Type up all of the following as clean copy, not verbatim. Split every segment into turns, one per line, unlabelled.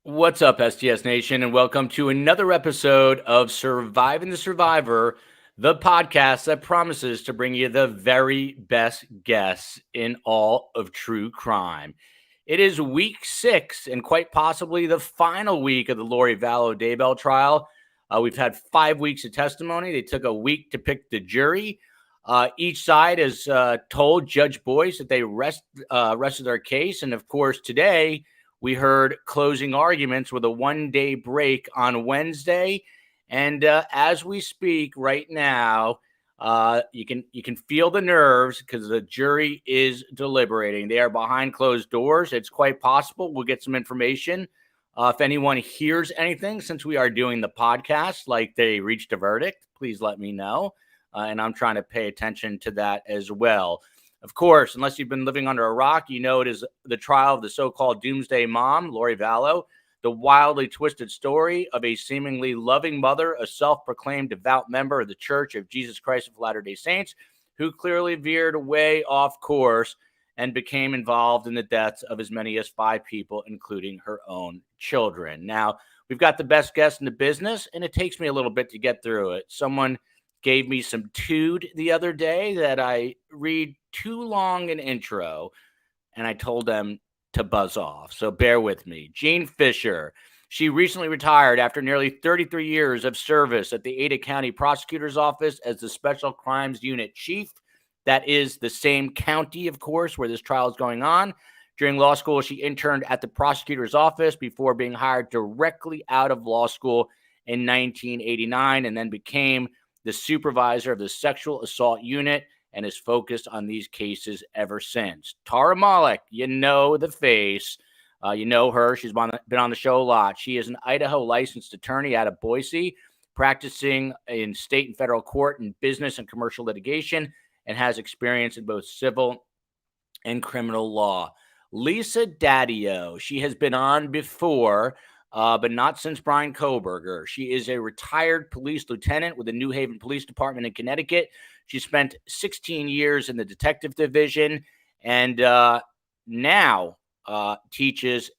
What's up, STS Nation, and welcome to another episode of Surviving the Survivor, the podcast that promises to bring you the very best guests in all of true crime. It is week 6 and quite possibly the final week of the Lori Vallow Daybell trial. We've had 5 weeks of testimony. They took a week to pick the jury. Each side has told Judge Boyce that they rested their case, and of course today we heard closing arguments with a one-day break on Wednesday. And as we speak right now, you can feel the nerves because the jury is deliberating. They are behind closed doors. It's quite possible we'll get some information. If anyone hears anything, since we are doing the podcast, like they reached a verdict, please let me know. And I'm trying to pay attention to that as well. Of course, unless you've been living under a rock, you know it is the trial of the so-called Doomsday Mom, Lori Vallow, the wildly twisted story of a seemingly loving mother, a self-proclaimed devout member of the Church of Jesus Christ of Latter-day Saints, who clearly veered way off course and became involved in the deaths of as many as 5 people, including her own children. Now, we've got the best guest in the business, and it takes me a little bit to get through it. Someone gave me some tood the other day that I read too long an intro, and I told them to buzz off. So bear with me. Jean Fisher. She recently retired after nearly 33 years of service at the Ada County Prosecutor's Office as the Special Crimes Unit Chief. That is the same county, of course, where this trial is going on. During law school, she interned at the prosecutor's office before being hired directly out of law school in 1989 and then became the supervisor of the sexual assault unit and is focused on these cases ever since. Tara MALEK, you know the face. You know her. She's been on the show a lot. She is an Idaho licensed attorney out of Boise, practicing in state and federal court in business and commercial litigation, and has experience in both civil and criminal law. Lisa DADIO, she has been on before, but not since Brian Koberger. She is a retired police lieutenant with the New Haven Police Department in Connecticut. She spent 16 years in the detective division and now teaches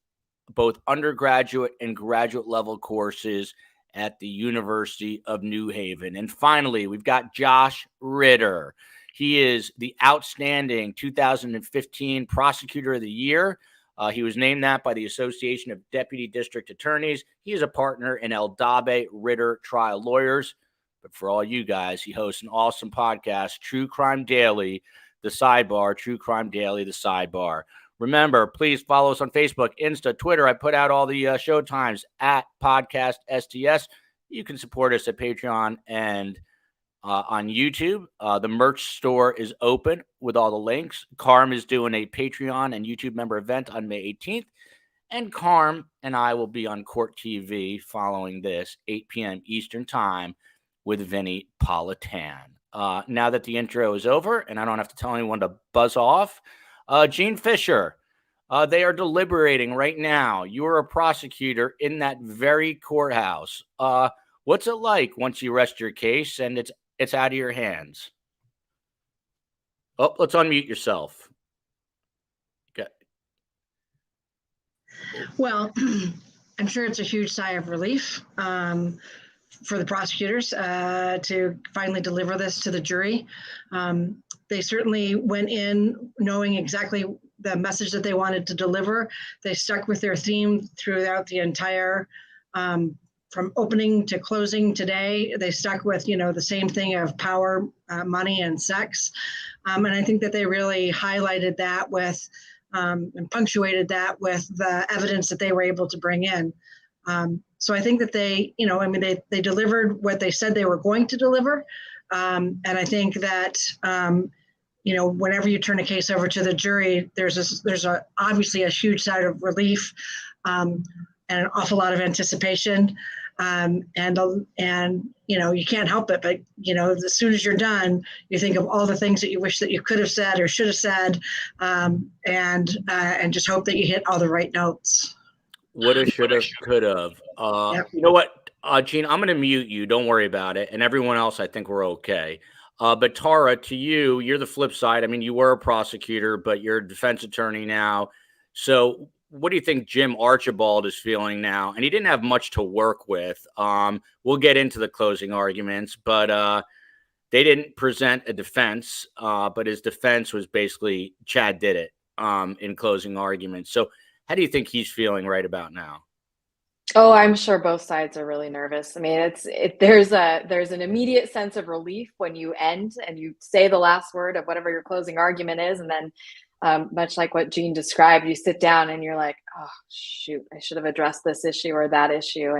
both undergraduate and graduate level courses at the University of New Haven. And finally, we've got Josh Ritter. He is the outstanding 2015 Prosecutor of the Year. He was named that by the Association of Deputy District Attorneys. He is a partner in Eldabe Ritter Trial Lawyers. But for all you guys, he hosts an awesome podcast, True Crime Daily, The Sidebar, True Crime Daily, The Sidebar. Remember, please follow us on Facebook, Insta, Twitter. I put out all the show times at Podcast STS. You can support us at Patreon and on YouTube. The merch store is open with all the links. Carm is doing a Patreon and YouTube member event on May 18th. And Carm and I will be on Court TV following this, 8 p.m. Eastern Time with Vinny Politan. Now that the intro is over and I don't have to tell anyone to buzz off, Jean Fisher, they are deliberating right now. You're a prosecutor in that very courthouse. What's it like once you rest your case and it's out of your hands? Oh, let's unmute yourself. Okay.
Well, I'm sure it's a huge sigh of relief for the prosecutors to finally deliver this to the jury. They certainly went in knowing exactly the message that they wanted to deliver. They stuck with their theme throughout the entire from opening to closing today. They stuck with, the same thing of power, money, and sex. And I think that they really highlighted that with and punctuated that with the evidence that they were able to bring in. So I think that they delivered what they said they were going to deliver. And I think that, whenever you turn a case over to the jury, there's obviously a huge side of relief and an awful lot of anticipation. And you can't help it, but, as soon as you're done, you think of all the things that you wish that you could have said or should have said, and just hope that you hit all the right notes.
Woulda, shoulda, coulda.
Yep.
You know what, Gene, I'm going to mute you. Don't worry about it. And everyone else, I think we're okay. But Tara, to you, you're the flip side. I mean, you were a prosecutor, but you're a defense attorney now. So what do you think Jim Archibald is feeling now? And he didn't have much to work with. We'll get into the closing arguments, but they didn't present a defense, but his defense was basically Chad did it in closing arguments. So how do you think he's feeling right about now?
Oh, I'm sure both sides are really nervous. I mean, there's an immediate sense of relief when you end and you say the last word of whatever your closing argument is, and then much like what Jean described, you sit down and you're like, oh shoot, I should have addressed this issue or that issue.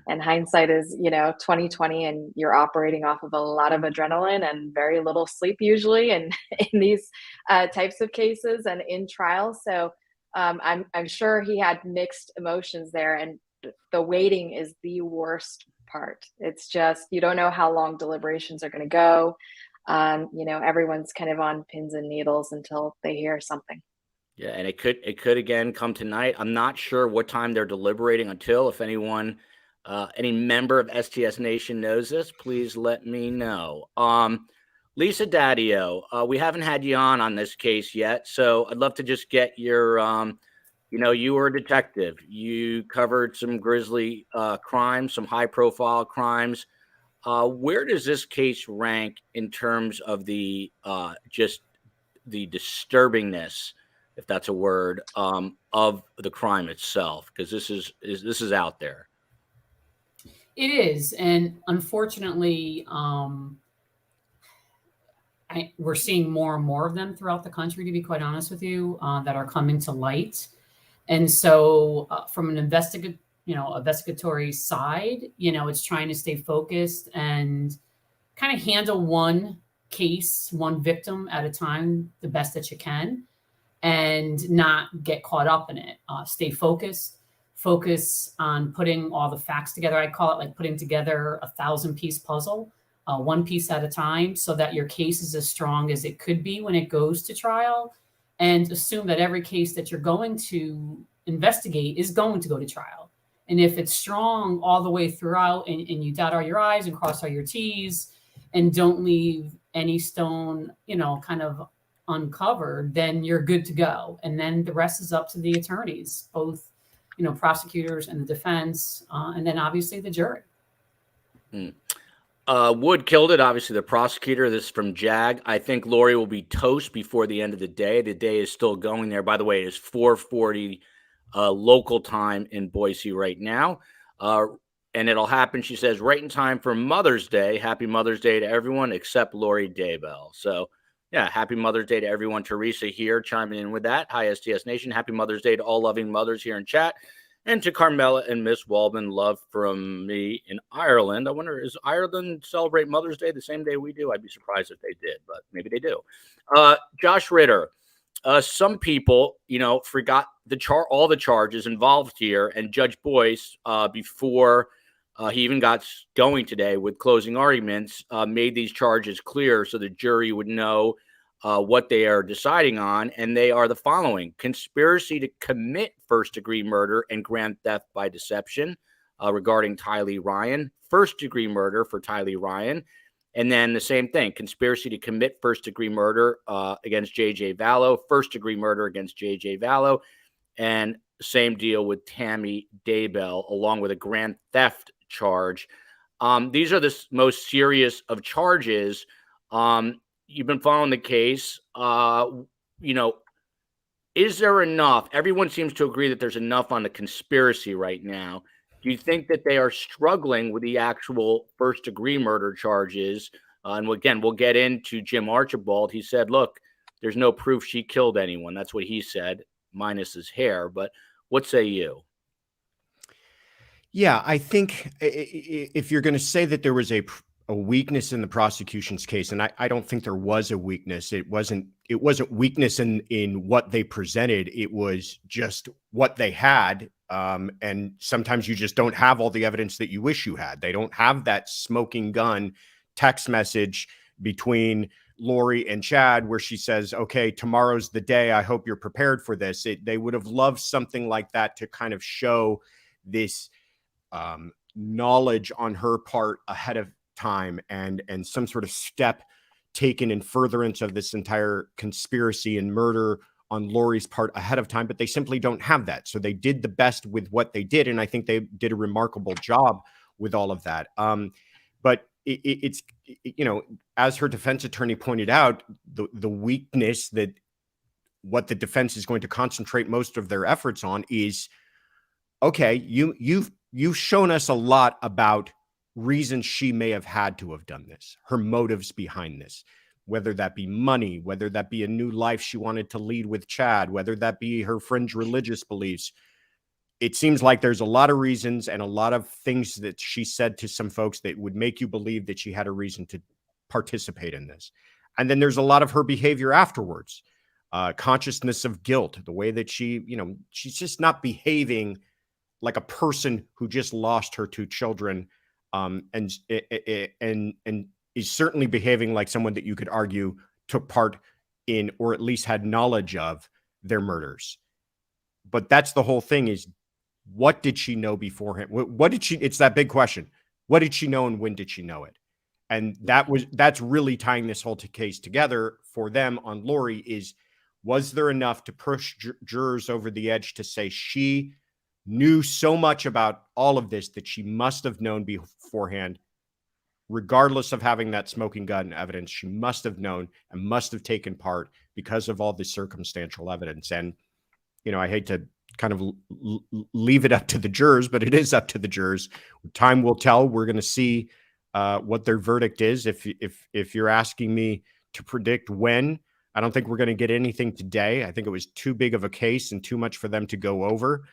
And hindsight is, 2020, and you're operating off of a lot of adrenaline and very little sleep usually, and in these types of cases and in trials. So I'm sure he had mixed emotions there, and the waiting is the worst part. It's just, you don't know how long deliberations are going to go. Everyone's kind of on pins and needles until they hear something.
Yeah, and it could again come tonight. I'm not sure what time they're deliberating until. If anyone, any member of STS Nation knows this, please let me know. Lisa DADIO, we haven't had you on this case yet, so I'd love to just get your, you were a detective. You covered some grisly crimes, some high-profile crimes. Where does this case rank in terms of the just the disturbingness, if that's a word, of the crime itself? Because this is out there.
It is, and unfortunately, we're seeing more and more of them throughout the country. To be quite honest with you, that are coming to light, and so from an investigatory side, it's trying to stay focused and kind of handle one case, one victim at a time, the best that you can, and not get caught up in it. Stay focused. Focus on putting all the facts together. I call it like putting together a 1,000-piece puzzle, one piece at a time, so that your case is as strong as it could be when it goes to trial, and assume that every case that you're going to investigate is going to go to trial. And if it's strong all the way throughout, and you dot all your I's and cross all your T's and don't leave any stone, kind of uncovered, then you're good to go. And then the rest is up to the attorneys, both prosecutors and the defense, and then obviously the jury.
Wood killed it. Obviously, the prosecutor. This is from JAG. I think Lori will be toast before the end of the day. The day is still going there. By the way, it is 4:40 local time in Boise right now. And it'll happen, she says, right in time for Mother's Day. Happy Mother's Day to everyone except Lori Daybell. So, yeah, happy Mother's Day to everyone. Teresa here chiming in with that. Hi, STS Nation. Happy Mother's Day to all loving mothers here in chat. And to Carmela and Miss Waldman, love from me in Ireland. I wonder, is Ireland celebrate Mother's Day the same day we do? I'd be surprised if they did, but maybe they do. Josh Ritter. Some people, forgot all the charges involved here, and Judge Boyce, before he even got going today with closing arguments, made these charges clear so the jury would know what they are deciding on, and they are the following: conspiracy to commit first-degree murder and grand theft by deception regarding Tylee Ryan, first-degree murder for Tylee Ryan, and then the same thing, conspiracy to commit first-degree murder against J.J. Vallow, first-degree murder against J.J. Vallow, and same deal with Tammy Daybell, along with a grand theft charge. These are the most serious of charges. You've been following the case. Is there enough? Everyone seems to agree that there's enough on the conspiracy right now. Do you think that they are struggling with the actual first-degree murder charges? And again, we'll get into Jim Archibald. He said, look, there's no proof she killed anyone. That's what he said, minus his hair. But what say you?
Yeah, I think if you're going to say that there was a weakness in the prosecution's case, and I don't think there was a weakness. It wasn't weakness in what they presented. It was just what they had. And sometimes you just don't have all the evidence that you wish you had. They don't have that smoking gun text message between Lori and Chad where she says, okay, tomorrow's the day. I hope you're prepared for this. They would have loved something like that to kind of show this knowledge on her part ahead of time and some sort of step taken in furtherance of this entire conspiracy and murder on Lori's part ahead of time, but they simply don't have that. So they did the best with what they did, and I think they did a remarkable job with all of that. But it's, you know, as her defense attorney pointed out, the weakness that what the defense is going to concentrate most of their efforts on is, okay, you've shown us a lot about reasons she may have had to have done this, her motives behind this, whether that be money, whether that be a new life she wanted to lead with Chad, whether that be her fringe religious beliefs. It seems like there's a lot of reasons and a lot of things that she said to some folks that would make you believe that she had a reason to participate in this. And then there's a lot of her behavior afterwards, consciousness of guilt, the way that she, you know, she's just not behaving like a person who just lost her two children, and is certainly behaving like someone that you could argue took part in, or at least had knowledge of, their murders. But that's the whole thing, is what did she know beforehand? What did she, it's that big question. What did she know and when did she know it? And that's really tying this whole case together for them on Lori, is, was there enough to push jurors over the edge to say she knew so much about all of this that she must have known beforehand, regardless of having that smoking gun evidence? She must have known and must have taken part because of all the circumstantial evidence. And, you know, I hate to kind of leave it up to the jurors, but it is up to the jurors. Time will tell. We're going to see what their verdict is. If you're asking me to predict when, I don't think we're going to get anything today. I think it was too big of a case and too much for them to go over.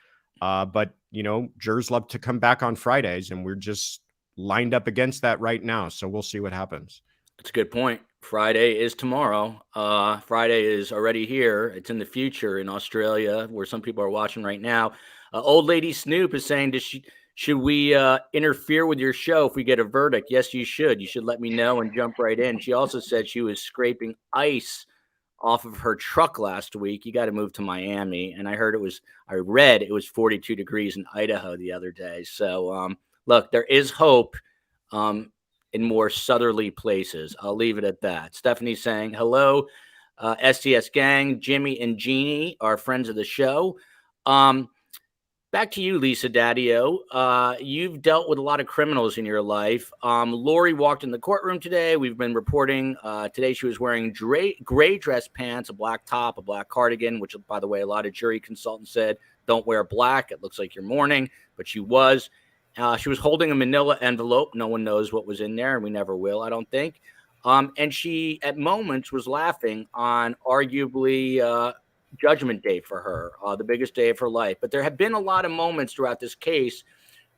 But, you know, jurors love to come back on Fridays, and we're just lined up against that right now. So we'll see what happens.
That's a good point. Friday is tomorrow. Friday is already here. It's in the future in Australia, where some people are watching right now. Old Lady Snoop is saying, should we interfere with your show if we get a verdict? Yes, you should. You should let me know and jump right in. She also said she was scraping ice off of her truck last week. You got to move to Miami. And I read it was 42 degrees in Idaho the other day. So look, there is hope in more southerly places. I'll leave it at that. Stephanie's saying, hello, STS gang. Jimmy and Jeannie are friends of the show. Back to you, Lisa DADIO. You've dealt with a lot of criminals in your life. Lori walked in the courtroom today. We've been reporting today she was wearing gray dress pants, a black top, a black cardigan, which, by the way, a lot of jury consultants said, don't wear black. It looks like you're mourning, but she was. She was holding a manila envelope. No one knows what was in there, and we never will, I don't think. And she, at moments, was laughing on arguably Judgment Day for her, the biggest day of her life. But there have been a lot of moments throughout this case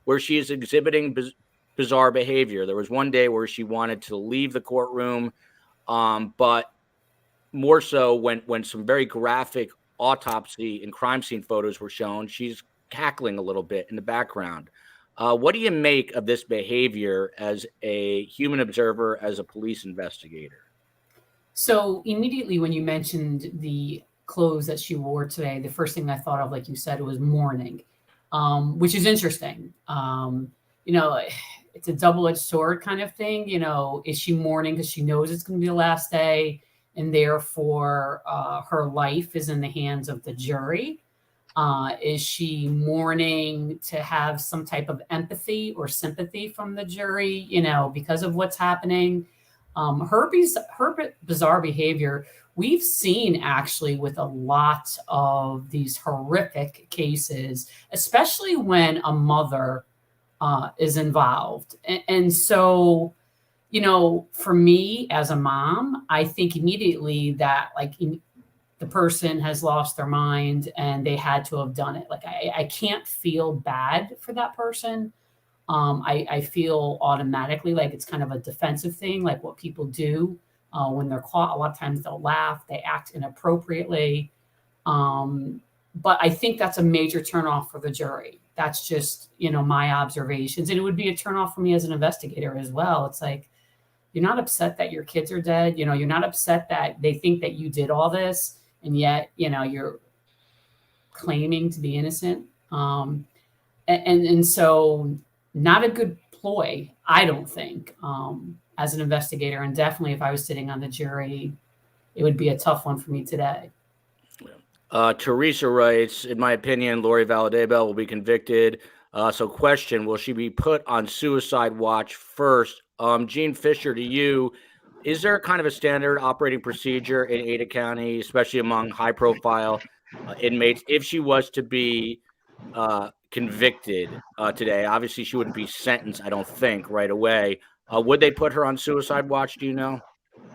where she is exhibiting bizarre behavior. There was one day where she wanted to leave the courtroom, but more so when some very graphic autopsy and crime scene photos were shown, she's cackling a little bit in the background. What do you make of this behavior as a human observer, as a police investigator?
So immediately when you mentioned the clothes that she wore today, the first thing I thought of, like you said, was mourning, which is interesting. You know, it's a double-edged sword kind of thing. You know, is she mourning because she knows it's going to be the last day, and therefore her life is in the hands of the jury? Is she mourning to have some type of empathy or sympathy from the jury, you know, because of what's happening? Her bizarre behavior, we've seen actually with a lot of these horrific cases, especially when a mother is involved. And so, you know, for me as a mom, I think immediately that like the person has lost their mind and they had to have done it. Like I can't feel bad for that person. I feel automatically like it's kind of a defensive thing, like what people do when they're caught. A lot of times they'll laugh, they act inappropriately. But I think that's a major turnoff for the jury. That's just, you know, my observations. And it would be a turnoff for me as an investigator as well. It's like, you're not upset that your kids are dead. You know, you're not upset that they think that you did all this, and yet, you know, you're claiming to be innocent. And so not a good ploy, I don't think, as an investigator. And definitely if I was sitting on the jury, it would be a tough one for me today.
Teresa writes, in my opinion, Lori Vallow Daybell will be convicted. So question, will she be put on suicide watch first? Gene Fisher, to you, is there kind of a standard operating procedure in Ada County, especially among high profile inmates, if she was to be convicted today? Obviously, she wouldn't be sentenced, I don't think, right away. Would they put her on suicide watch? Do you know?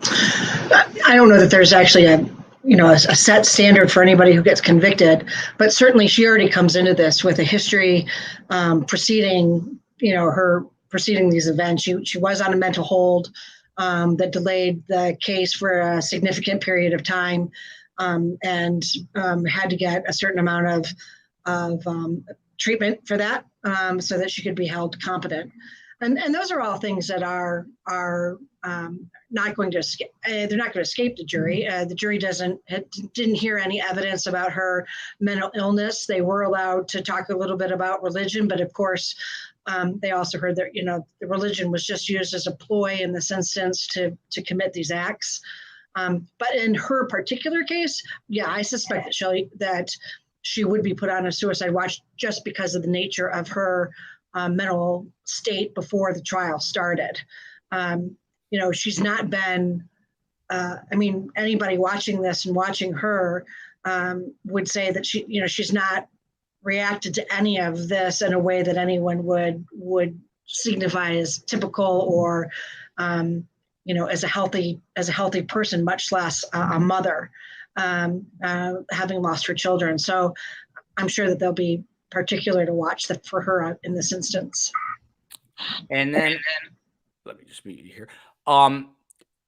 I don't know that there's actually a set standard for anybody who gets convicted, but certainly she already comes into this with a history preceding, her preceding these events. She was on a mental hold that delayed the case for a significant period of time, and had to get a certain amount of treatment for that, so that she could be held competent. And those are all things that are not going to escape. They're not going to escape the jury. The jury didn't hear any evidence about her mental illness. They were allowed to talk a little bit about religion, but of course, they also heard that the religion was just used as a ploy in this instance to commit these acts. But in her particular case, yeah, I suspect that she would be put on a suicide watch just because of the nature of her mental state before the trial started. She's not been, anybody watching this and watching her would say that she's not reacted to any of this in a way that anyone would signify as typical or, as a healthy person, much less a mother, having lost her children. So I'm sure that they'll be particular to watch for her in this instance.
And then let me just mute you here.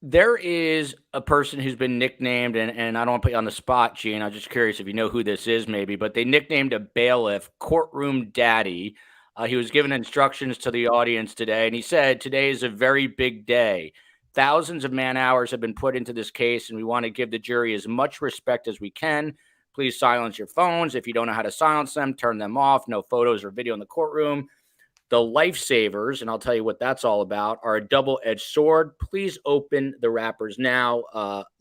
There is a person who's been nicknamed, and I don't want to put you on the spot, Gene. I'm just curious if you know who this is, maybe, but they nicknamed a bailiff Courtroom Daddy. He was given instructions to the audience today, and he said, "Today is a very big day. Thousands of man hours have been put into this case, and we want to give the jury as much respect as we can. Please silence your phones. If you don't know how to silence them, turn them off. No photos or video in the courtroom. The lifesavers," and I'll tell you what that's all about, "are a double-edged sword. Please open the wrappers now."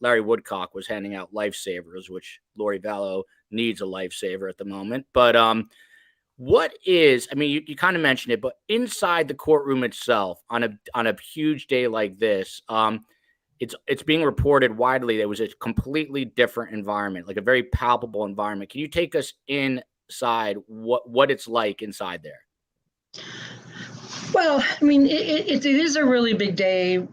Larry Woodcock was handing out lifesavers, which Lori Vallow needs a lifesaver at the moment. But what is, you kind of mentioned it, but inside the courtroom itself on a huge day like this, it's being reported widely there was a completely different environment, like a very palpable environment. Can you take us inside what it's like inside there?
Well, it is a really big day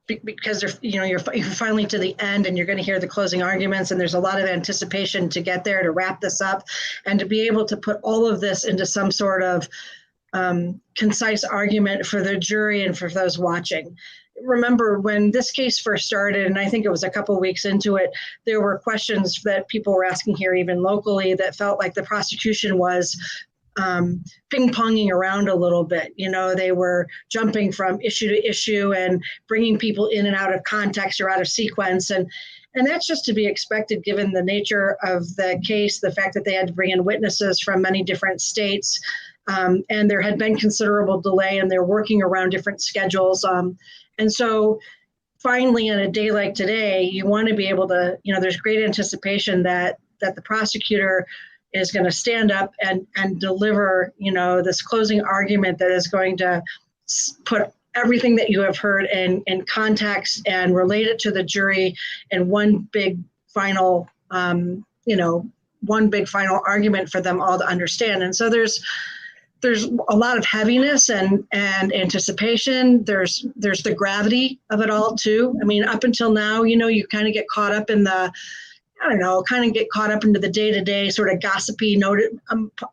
because you're finally to the end, and you're going to hear the closing arguments, and there's a lot of anticipation to get there, to wrap this up, and to be able to put all of this into some sort of concise argument for the jury and for those watching. Remember when this case first started, and I think it was a couple of weeks into it, there were questions that people were asking here, even locally, that felt like the prosecution was ping-ponging around a little bit. They were jumping from issue to issue and bringing people in and out of context or out of sequence. And that's just to be expected given the nature of the case, the fact that they had to bring in witnesses from many different states. And there had been considerable delay, and they're working around different schedules. And so finally, on a day like today, you want to be able to, there's great anticipation that the prosecutor is going to stand up and deliver, this closing argument that is going to put everything that you have heard in context and relate it to the jury in one big final argument for them all to understand. And so there's a lot of heaviness and anticipation. There's the gravity of it all too. Up until now, you kind of get caught up in into the day-to-day sort of gossipy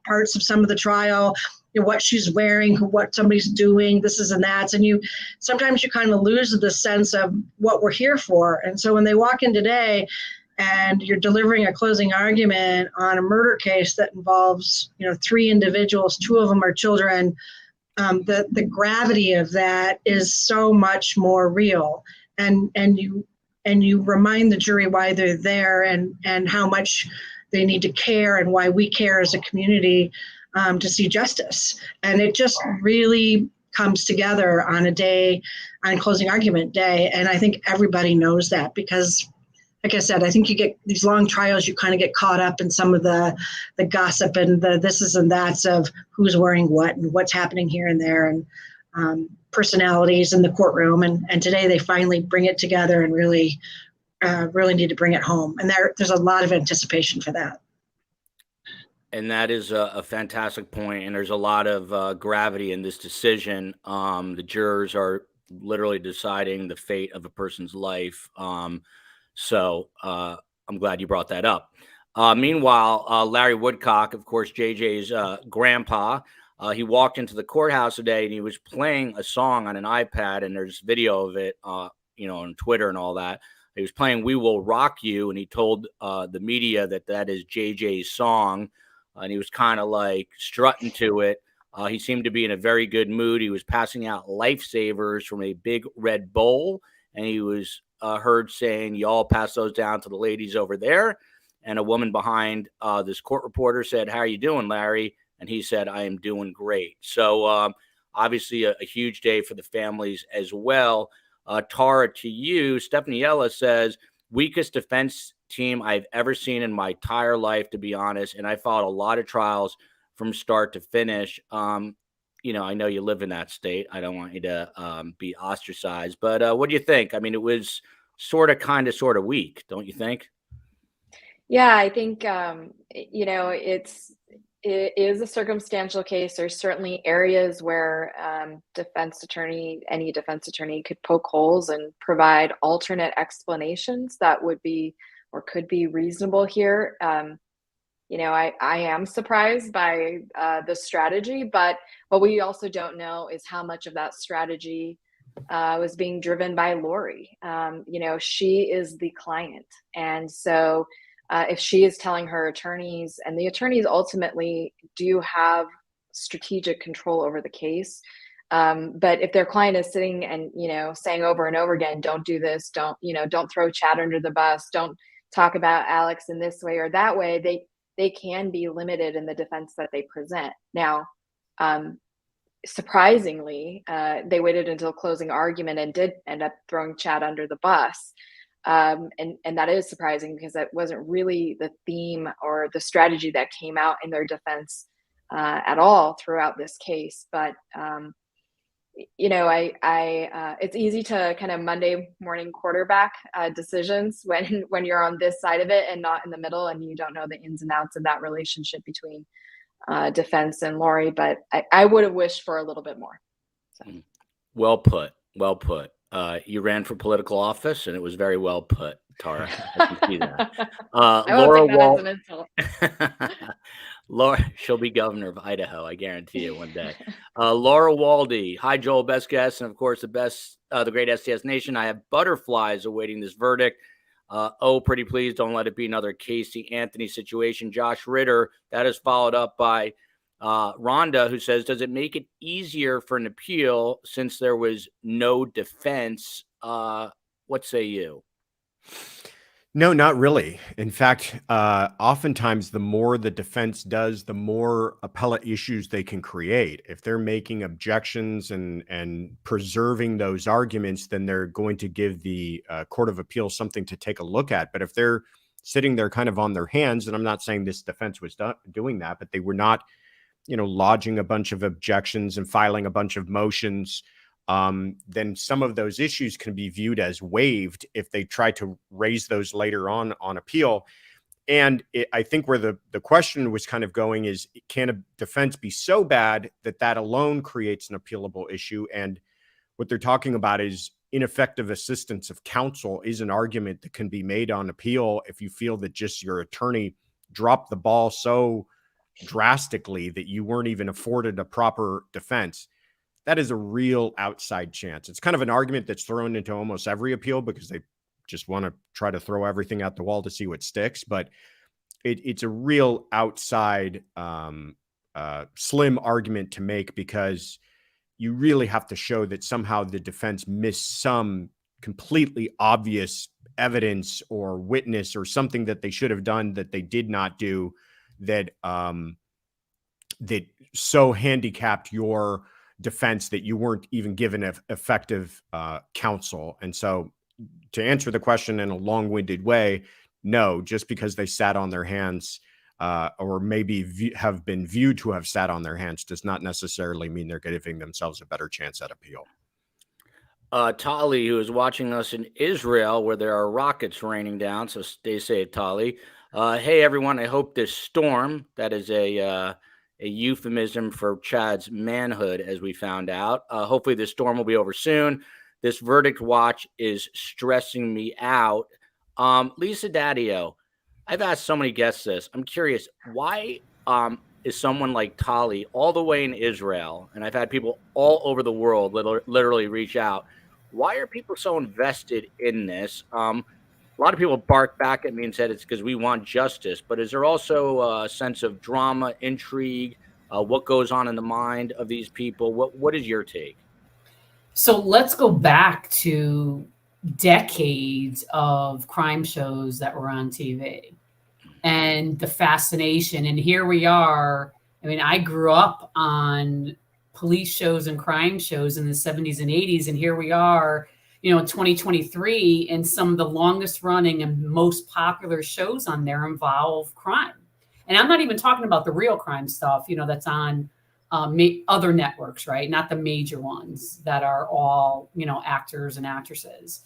parts of some of the trial, what she's wearing, what somebody's doing, this is and that. And sometimes you kind of lose the sense of what we're here for. And so when they walk in today and you're delivering a closing argument on a murder case that involves, 3 individuals, 2 of them are children, the gravity of that is so much more real. And you remind the jury why they're there and how much they need to care and why we care as a community to see justice. And it just really comes together on closing argument day. And I think everybody knows that because, like I said, I think you get these long trials, you kind of get caught up in some of the gossip and the thises and that's of who's wearing what and what's happening here and there, and personalities in the courtroom. And today they finally bring it together and really need to bring it home. And there's a lot of anticipation for that.
And that is a fantastic point. And there's a lot of gravity in this decision. The jurors are literally deciding the fate of a person's life. So I'm glad you brought that up. Meanwhile, Larry Woodcock, of course, JJ's grandpa, he walked into the courthouse today and he was playing a song on an iPad, and there's video of it, on Twitter and all that. He was playing "We Will Rock You," and he told the media that is JJ's song, and he was kind of like strutting to it. He seemed to be in a very good mood. He was passing out lifesavers from a big red bowl, and he was heard saying, "Y'all pass those down to the ladies over there." And a woman behind this court reporter said, "How are you doing, Larry?" And he said, "I am doing great." So obviously a huge day for the families as well. Tara, to you, Stephanie Ella says, weakest defense team I've ever seen in my entire life, to be honest. And I followed a lot of trials from start to finish. I know you live in that state. I don't want you to be ostracized. But what do you think? I mean, it was sort of weak, don't you think?
Yeah, I think, it is a circumstantial case. There's certainly areas where any defense attorney could poke holes and provide alternate explanations that would be or could be reasonable here. I am surprised by the strategy, but what we also don't know is how much of that strategy was being driven by Lori. She is the client. And so if she is telling her attorneys, and the attorneys ultimately do have strategic control over the case, but if their client is sitting and saying over and over again, "Don't do this, don't throw Chad under the bus, don't talk about Alex in this way or that way," they can be limited in the defense that they present. Now, surprisingly, they waited until closing argument and did end up throwing Chad under the bus. And that is surprising because that wasn't really the theme or the strategy that came out in their defense at all throughout this case. But it's easy to kind of Monday morning quarterback decisions when you're on this side of it and not in the middle, and you don't know the ins and outs of that relationship between defense and Lori. But I would have wished for a little bit more. So.
Well put. You ran for political office, and it was very well put, Tara. I can see that. Laura Wall.
As an insult.
Laura, she'll be governor of Idaho. I guarantee you one day. Laura Waldy. Hi, Joel, best guest, and of course the great STS Nation. I have butterflies awaiting this verdict. Pretty please don't let it be another Casey Anthony situation. Josh Ritter. That is followed up by Rhonda, who says, does it make it easier for an appeal since there was no defense? What say you?
No, not really. In fact, oftentimes the more the defense does, the more appellate issues they can create. If they're making objections and preserving those arguments, then they're going to give the Court of Appeals something to take a look at. But if they're sitting there kind of on their hands, and I'm not saying this defense was doing that, but they were not lodging a bunch of objections and filing a bunch of motions, then some of those issues can be viewed as waived if they try to raise those later on appeal. And I think where the question was kind of going is, can a defense be so bad that alone creates an appealable issue? And what they're talking about is ineffective assistance of counsel is an argument that can be made on appeal if you feel that just your attorney dropped the ball so drastically that you weren't even afforded a proper defense. That is a real outside chance. It's kind of an argument that's thrown into almost every appeal because they just want to try to throw everything out the wall to see what sticks. But it's a real outside slim argument to make, because you really have to show that somehow the defense missed some completely obvious evidence or witness or something that they should have done that they did not do, that that so handicapped your defense that you weren't even given effective counsel. And so to answer the question in a long-winded way, no, just because they sat on their hands or maybe have been viewed to have sat on their hands does not necessarily mean they're giving themselves a better chance at appeal.
Tali, who is watching us in Israel, where there are rockets raining down, so stay safe, Tali. Hey, everyone, I hope this storm, that is a euphemism for Chad's manhood, as we found out. Hopefully this storm will be over soon. This verdict watch is stressing me out. Lisa DADIO, I've asked so many guests this. I'm curious, why is someone like Tali all the way in Israel, and I've had people all over the world literally reach out, why are people so invested in this? A lot of people bark back at me and said it's because we want justice, but is there also a sense of drama, intrigue, what goes on in the mind of these people? What is your take?
So let's go back to decades of crime shows that were on TV and the fascination. And here we are. I mean, I grew up on police shows and crime shows in the 70s and 80s. And here we are, in 2023, and some of the longest running and most popular shows on there involve crime. And I'm not even talking about the real crime stuff, that's on other networks, right? Not the major ones that are all, actors and actresses.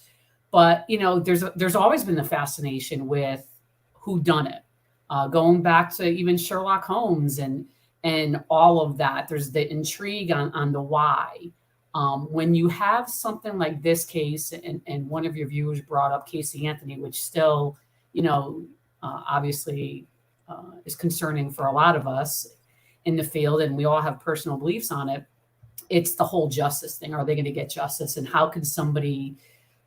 But, there's always been the fascination with whodunit, going back to even Sherlock Holmes and all of that. There's the intrigue on the why. When you have something like this case, and one of your viewers brought up Casey Anthony, which still, obviously is concerning for a lot of us in the field, and we all have personal beliefs on it. It's the whole justice thing. Are they going to get justice? And how could somebody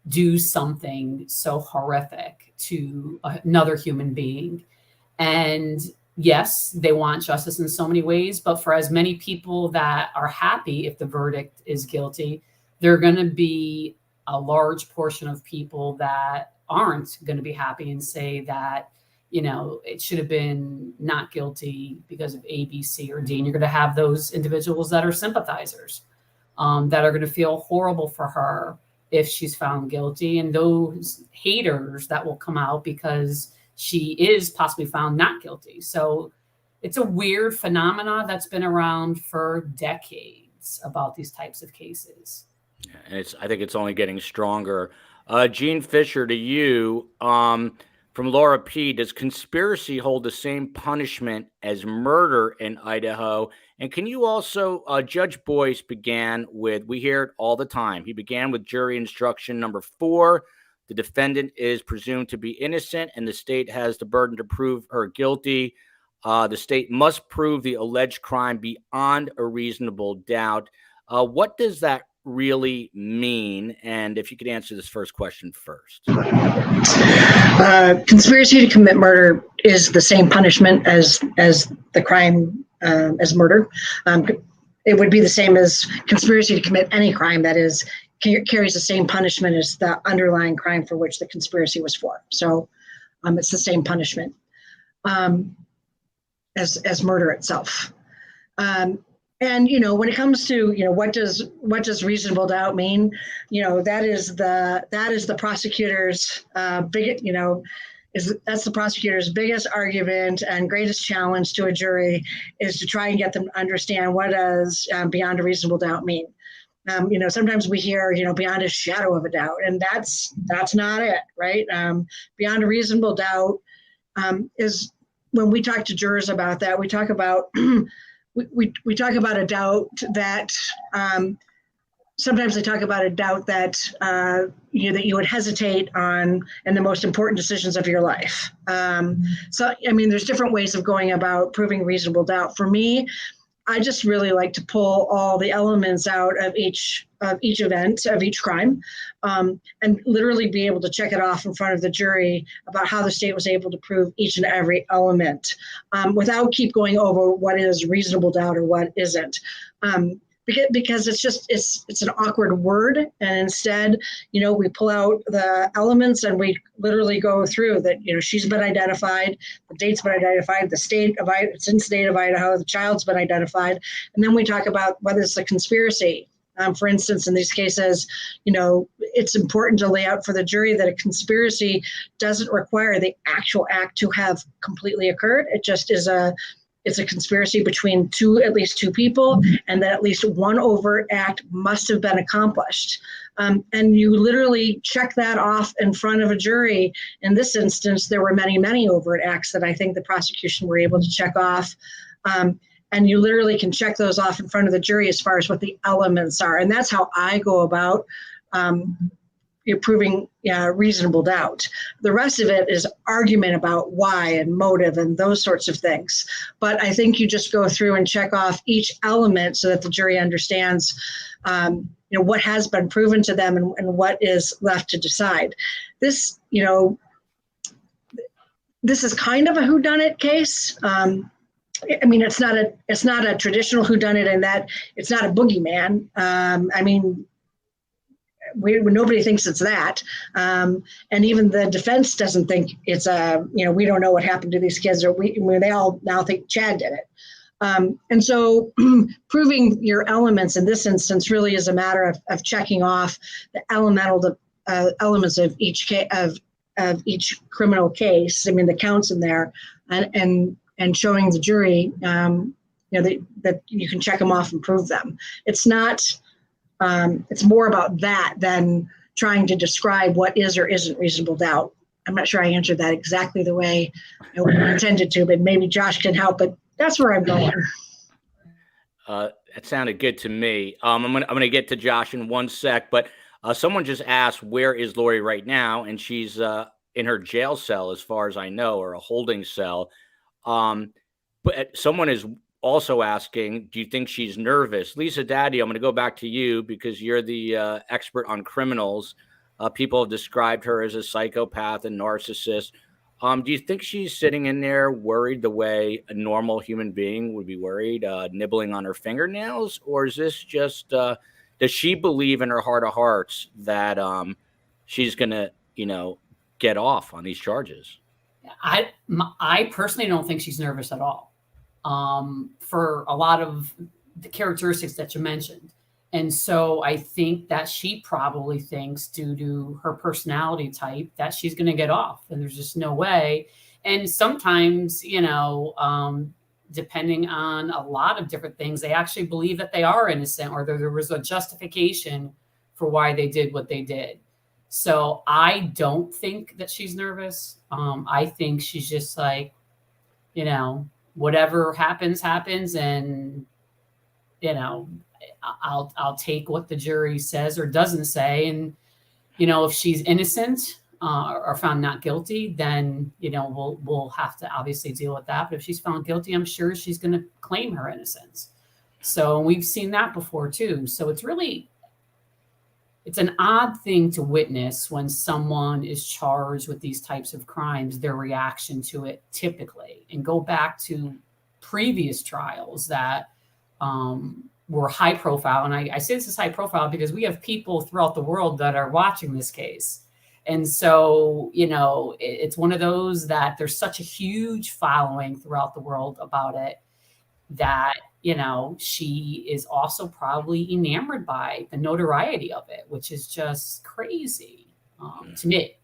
do something so horrific to another human being? And yes, they want justice in so many ways, but for as many people that are happy if the verdict is guilty, there are going to be a large portion of people that aren't going to be happy and say that, it should have been not guilty because of A, B, C, or D. And you're going to have those individuals that are sympathizers, that are going to feel horrible for her if she's found guilty, and those haters that will come out because she is possibly found not guilty. So it's a weird phenomena that's been around for decades about these types of cases.
And I think it's only getting stronger. Gene Fisher, to you, from Laura P., does conspiracy hold the same punishment as murder in Idaho? And can you also, Judge Boyce began with, we hear it all the time, he began with jury instruction number 4. The defendant is presumed to be innocent, and the state has the burden to prove her guilty. The state must prove the alleged crime beyond a reasonable doubt. What does that really mean? And if you could answer this first question first.
Conspiracy to commit murder is the same punishment as the crime, as murder. It would be the same as conspiracy to commit any crime that is carries the same punishment as the underlying crime for which the conspiracy was for. So it's the same punishment as murder itself. And when it comes to what does reasonable doubt mean, that is the prosecutor's that's the prosecutor's biggest argument and greatest challenge to a jury, is to try and get them to understand what does beyond a reasonable doubt mean. Sometimes we hear, beyond a shadow of a doubt, and that's not it, right? Beyond a reasonable doubt is when we talk to jurors about that, we talk about we talk about a doubt that sometimes they talk about a doubt that that you would hesitate on in the most important decisions of your life. So there's different ways of going about proving reasonable doubt. For me, I just really like to pull all the elements out of each event, of each crime, and literally be able to check it off in front of the jury about how the state was able to prove each and every element, without keep going over what is reasonable doubt or what isn't. Because it's an awkward word, and instead, we pull out the elements and we literally go through that. She's been identified, the date's been identified, it's in the state of Idaho, the child's been identified, and then we talk about whether it's a conspiracy For instance, in these cases, it's important to lay out for the jury that a conspiracy doesn't require the actual act to have completely occurred. It just is it's a conspiracy between at least two people, and that at least one overt act must have been accomplished. And you literally check that off in front of a jury. In this instance, there were many, many overt acts that I think the prosecution were able to check off. And you literally can check those off in front of the jury as far as what the elements are. And that's how I go about proving reasonable doubt. The rest of it is argument about why and motive and those sorts of things. But I think you just go through and check off each element so that the jury understands what has been proven to them and what is left to decide. This is kind of a whodunit case. It's not a traditional whodunit in that it's not a boogeyman. Nobody thinks it's that. And even the defense doesn't think it's we don't know what happened to these kids, or they all now think Chad did it. And so proving your elements in this instance really is a matter of checking off the elements of each each criminal case. The counts in there, and showing the jury, that you can check them off and prove them. It's not. It's more about that than trying to describe what is or isn't reasonable doubt. I'm not sure I answered that exactly the way I intended to, but maybe Josh can help. But that's where I'm going.
It sounded good to me. I'm gonna get to Josh in one sec, but someone just asked, where is Lori right now? And she's in her jail cell, as far as I know, or a holding cell. But someone is also asking, do you think she's nervous? Lisa DADIO, I'm going to go back to you because you're the expert on criminals. People have described her as a psychopath and narcissist. Do you think she's sitting in there worried the way a normal human being would be worried, nibbling on her fingernails? Or is this just, does she believe in her heart of hearts that she's going to, get off on these charges?
I personally don't think she's nervous at all, for a lot of the characteristics that you mentioned. And so I think that she probably thinks, due to her personality type, that she's going to get off, and there's just no way. And sometimes, depending on a lot of different things, they actually believe that they are innocent, or there was a justification for why they did what they did. So I don't think that she's nervous. I think she's just like, whatever happens, and, I'll take what the jury says or doesn't say. And, if she's innocent or found not guilty, then, we'll have to obviously deal with that. But if she's found guilty, I'm sure she's going to claim her innocence. So we've seen that before too. So it's an odd thing to witness when someone is charged with these types of crimes, their reaction to it typically, and go back to previous trials that were high profile. And I say this is high profile because we have people throughout the world that are watching this case. And so, it's one of those that there's such a huge following throughout the world about it that, she is also probably enamored by the notoriety of it, which is just crazy to me.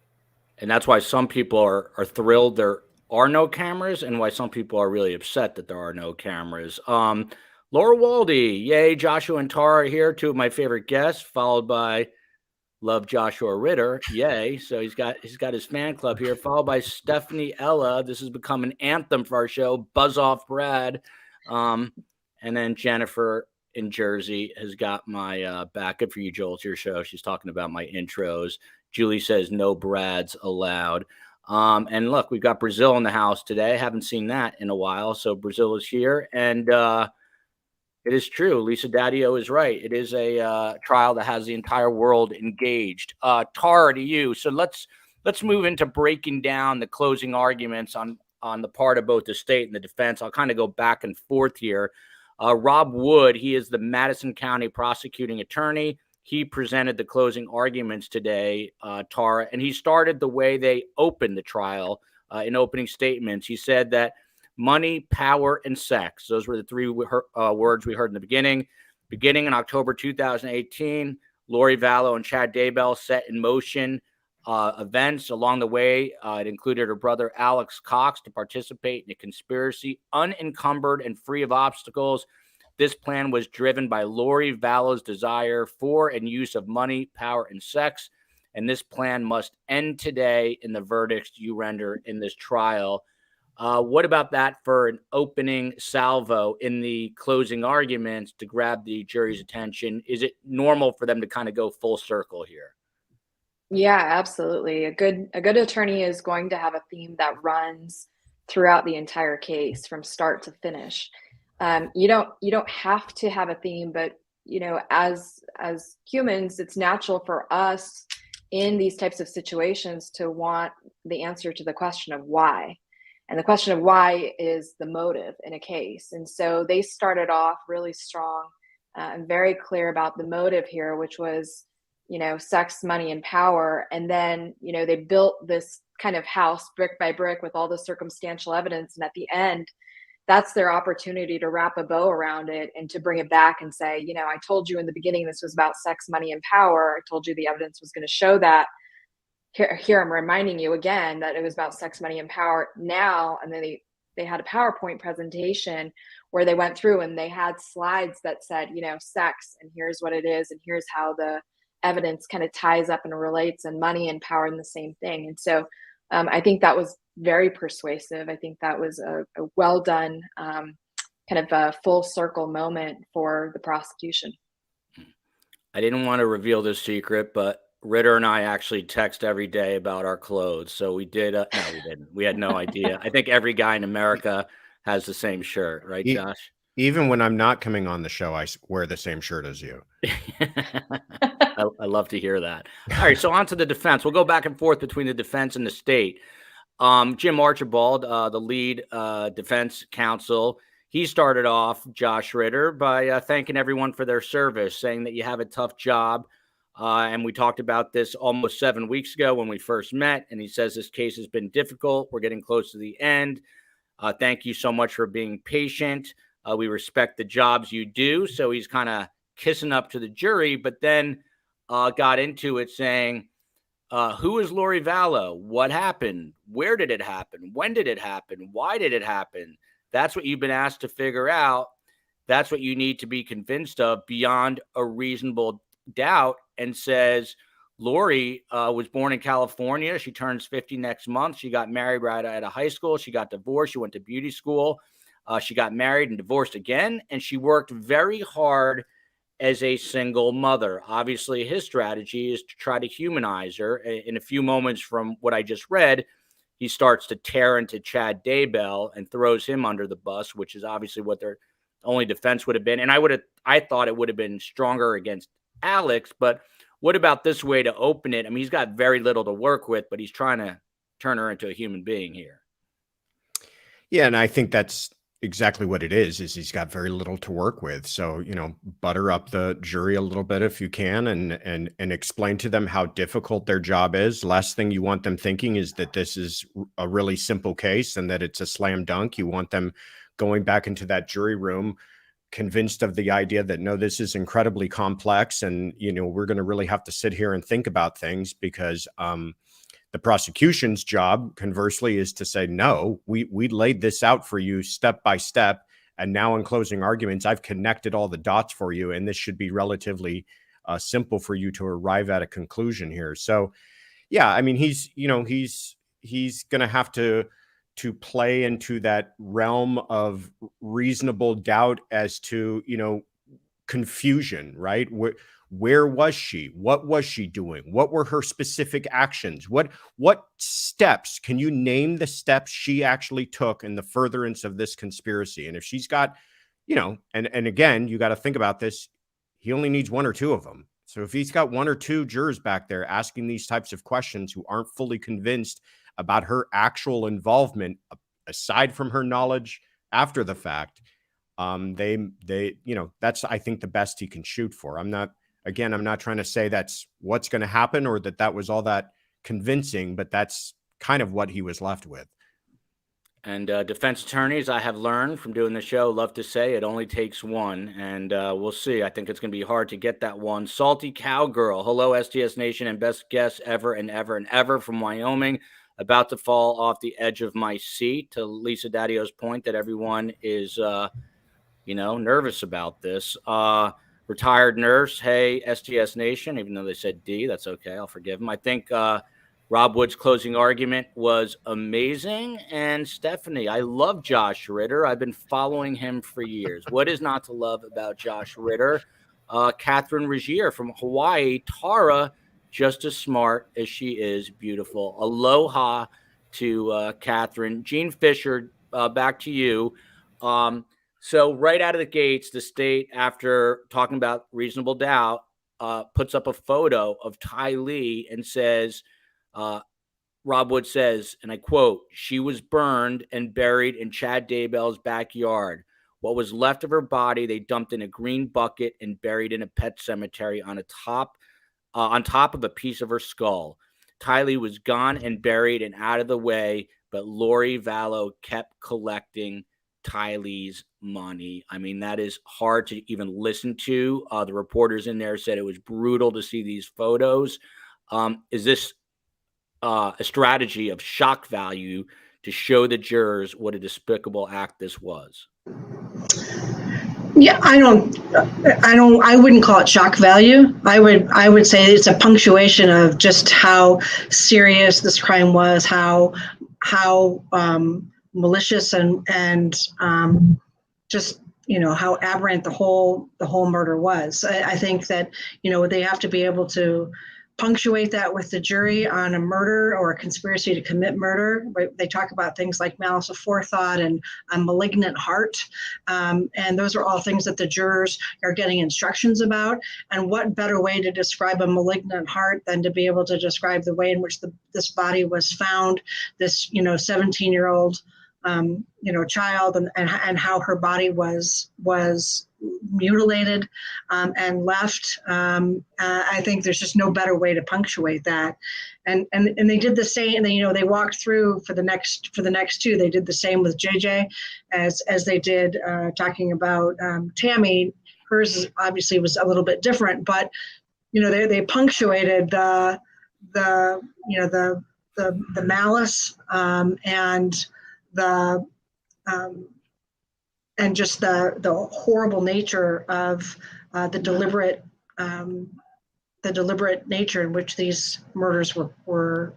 And that's why some people are thrilled there are no cameras, and why some people are really upset that there are no cameras. Laura Waldy, yay, Joshua and Tara are here, two of my favorite guests, followed by Love Joshua Ritter, yay. So he's got his fan club here, followed by Stephanie Ella. This has become an anthem for our show, Buzz Off Brad. And then Jennifer in Jersey has got my back. Good for you, Joel. It's your show. She's talking about my intros. Julie says no Brads allowed. And look, we've got Brazil in the house today. Haven't seen that in a while. So Brazil is here. And it is true. Lisa DADIO is right. It is a trial that has the entire world engaged. Tara, to you. So let's move into breaking down the closing arguments on the part of both the state and the defense. I'll kind of go back and forth here. Rob Wood, he is the Madison County prosecuting attorney. He presented the closing arguments today, Tara, and he started the way they opened the trial in opening statements. He said that money, power, and sex, those were the three words we heard in the beginning. Beginning in October 2018, Lori Vallow and Chad Daybell set in motion events along the way. It included her brother Alex Cox to participate in a conspiracy unencumbered and free of obstacles. This plan was driven by Lori Vallow's desire for and use of money, power, and sex. And this plan must end today in the verdicts you render in this trial. What about that for an opening salvo in the closing arguments to grab the jury's attention? Is it normal for them to kind of go full circle here?
Yeah, absolutely. A good attorney is going to have a theme that runs throughout the entire case from start to finish. You don't have to have a theme, but as humans, it's natural for us in these types of situations to want the answer to the question of why. And the question of why is the motive in a case. And so they started off really strong and very clear about the motive here, which was, sex, money, and power. And then, they built this kind of house brick by brick with all the circumstantial evidence. And at the end, that's their opportunity to wrap a bow around it and to bring it back and say, I told you in the beginning this was about sex, money, and power. I told you the evidence was going to show that. Here I'm reminding you again that it was about sex, money, and power now. And then they had a PowerPoint presentation where they went through and they had slides that said, sex, and here's what it is, and here's how the evidence kind of ties up and relates, and money and power in the same thing. And so I think that was very persuasive. I think that was a well done kind of a full circle moment for the prosecution.
I didn't want to reveal this secret, but Ritter and I actually text every day about our clothes. So we did. No, we didn't. We had no idea. I think every guy in America has the same shirt, right, Josh?
Even when I'm not coming on the show, I wear the same shirt as you.
I love to hear that. All right, so on to the defense. We'll go back and forth between the defense and the state. Jim Archibald, the lead defense counsel, he started off, Josh Ritter, by thanking everyone for their service, saying that you have a tough job. And we talked about this almost 7 weeks ago when we first met. And he says this case has been difficult. We're getting close to the end. Thank you so much for being patient. We respect the jobs you do. So he's kind of kissing up to the jury, but then got into it saying, who is Lori Vallow? What happened? Where did it happen? When did it happen? Why did it happen? That's what you've been asked to figure out. That's what you need to be convinced of beyond a reasonable doubt. And says, Lori was born in California. She turns 50 next month. She got married right out of high school. She got divorced. She went to beauty school. She got married and divorced again. And she worked very hard as a single mother. Obviously, his strategy is to try to humanize her. In a few moments from what I just read, he starts to tear into Chad Daybell and throws him under the bus, which is obviously what their only defense would have been. And I thought it would have been stronger against Alex, but what about this way to open it? I mean, he's got very little to work with, but he's trying to turn her into a human being here.
Yeah, and I think that's exactly what it is he's got very little to work with. So, butter up the jury a little bit if you can and explain to them how difficult their job is. Last thing you want them thinking is that this is a really simple case and that it's a slam dunk. You want them going back into that jury room convinced of the idea that, no, this is incredibly complex. And, we're going to really have to sit here and think about things because the prosecution's job, conversely, is to say, no, we laid this out for you step by step. And now in closing arguments, I've connected all the dots for you. And this should be relatively simple for you to arrive at a conclusion here. So, yeah, I mean, he's going to have to play into that realm of reasonable doubt as to, confusion, right? Where was she? What was she doing? What were her specific actions? What steps? Can you name the steps she actually took in the furtherance of this conspiracy? And if she's got, and again, you got to think about this. He only needs one or two of them. So if he's got one or two jurors back there asking these types of questions who aren't fully convinced about her actual involvement, aside from her knowledge after the fact, that's, I think, the best he can shoot for. I'm not trying to say that's what's going to happen or that was all that convincing, but that's kind of what he was left with.
And defense attorneys, I have learned from doing the show, love to say it only takes one. And we'll see. I think it's going to be hard to get that one. Salty Cowgirl. Hello, STS Nation, and best guest ever and ever and ever from Wyoming. About to fall off the edge of my seat, to Lisa DADIO's point that everyone is, nervous about this. Retired nurse. Hey, STS Nation, even though they said D, that's okay. I'll forgive them. I think Rob Wood's closing argument was amazing. And Stephanie, I love Josh Ritter. I've been following him for years. What is not to love about Josh Ritter? Catherine Regier from Hawaii. Tara, just as smart as she is beautiful. Aloha to Catherine. Gene Fisher, back to you. So right out of the gates, the state, after talking about reasonable doubt, puts up a photo of Ty Lee and says, Rob Wood says, and I quote, "She was burned and buried in Chad Daybell's backyard. What was left of her body, they dumped in a green bucket and buried in a pet cemetery on top of a piece of her skull. Ty Lee was gone and buried and out of the way, but Lori Vallow kept collecting Ty Lee's money." I mean, that is hard to even listen to. The reporters in there said it was brutal to see these photos. Is this a strategy of shock value to show the jurors what a despicable act this was?
Yeah, I wouldn't call it shock value. I would say it's a punctuation of just how serious this crime was, how malicious and just how aberrant the whole murder was. I think that they have to be able to punctuate that with the jury on a murder or a conspiracy to commit murder. They talk about things like malice aforethought and a malignant heart. And those are all things that the jurors are getting instructions about. And what better way to describe a malignant heart than to be able to describe the way in which this body was found, this 17-year-old child, and how her body was mutilated and left. I think there's just no better way to punctuate that. And they did the same. They walked through for the next two. They did the same with JJ as they did talking about Tammy. Hers obviously was a little bit different, but they punctuated the malice and just the horrible nature of the deliberate nature in which these murders were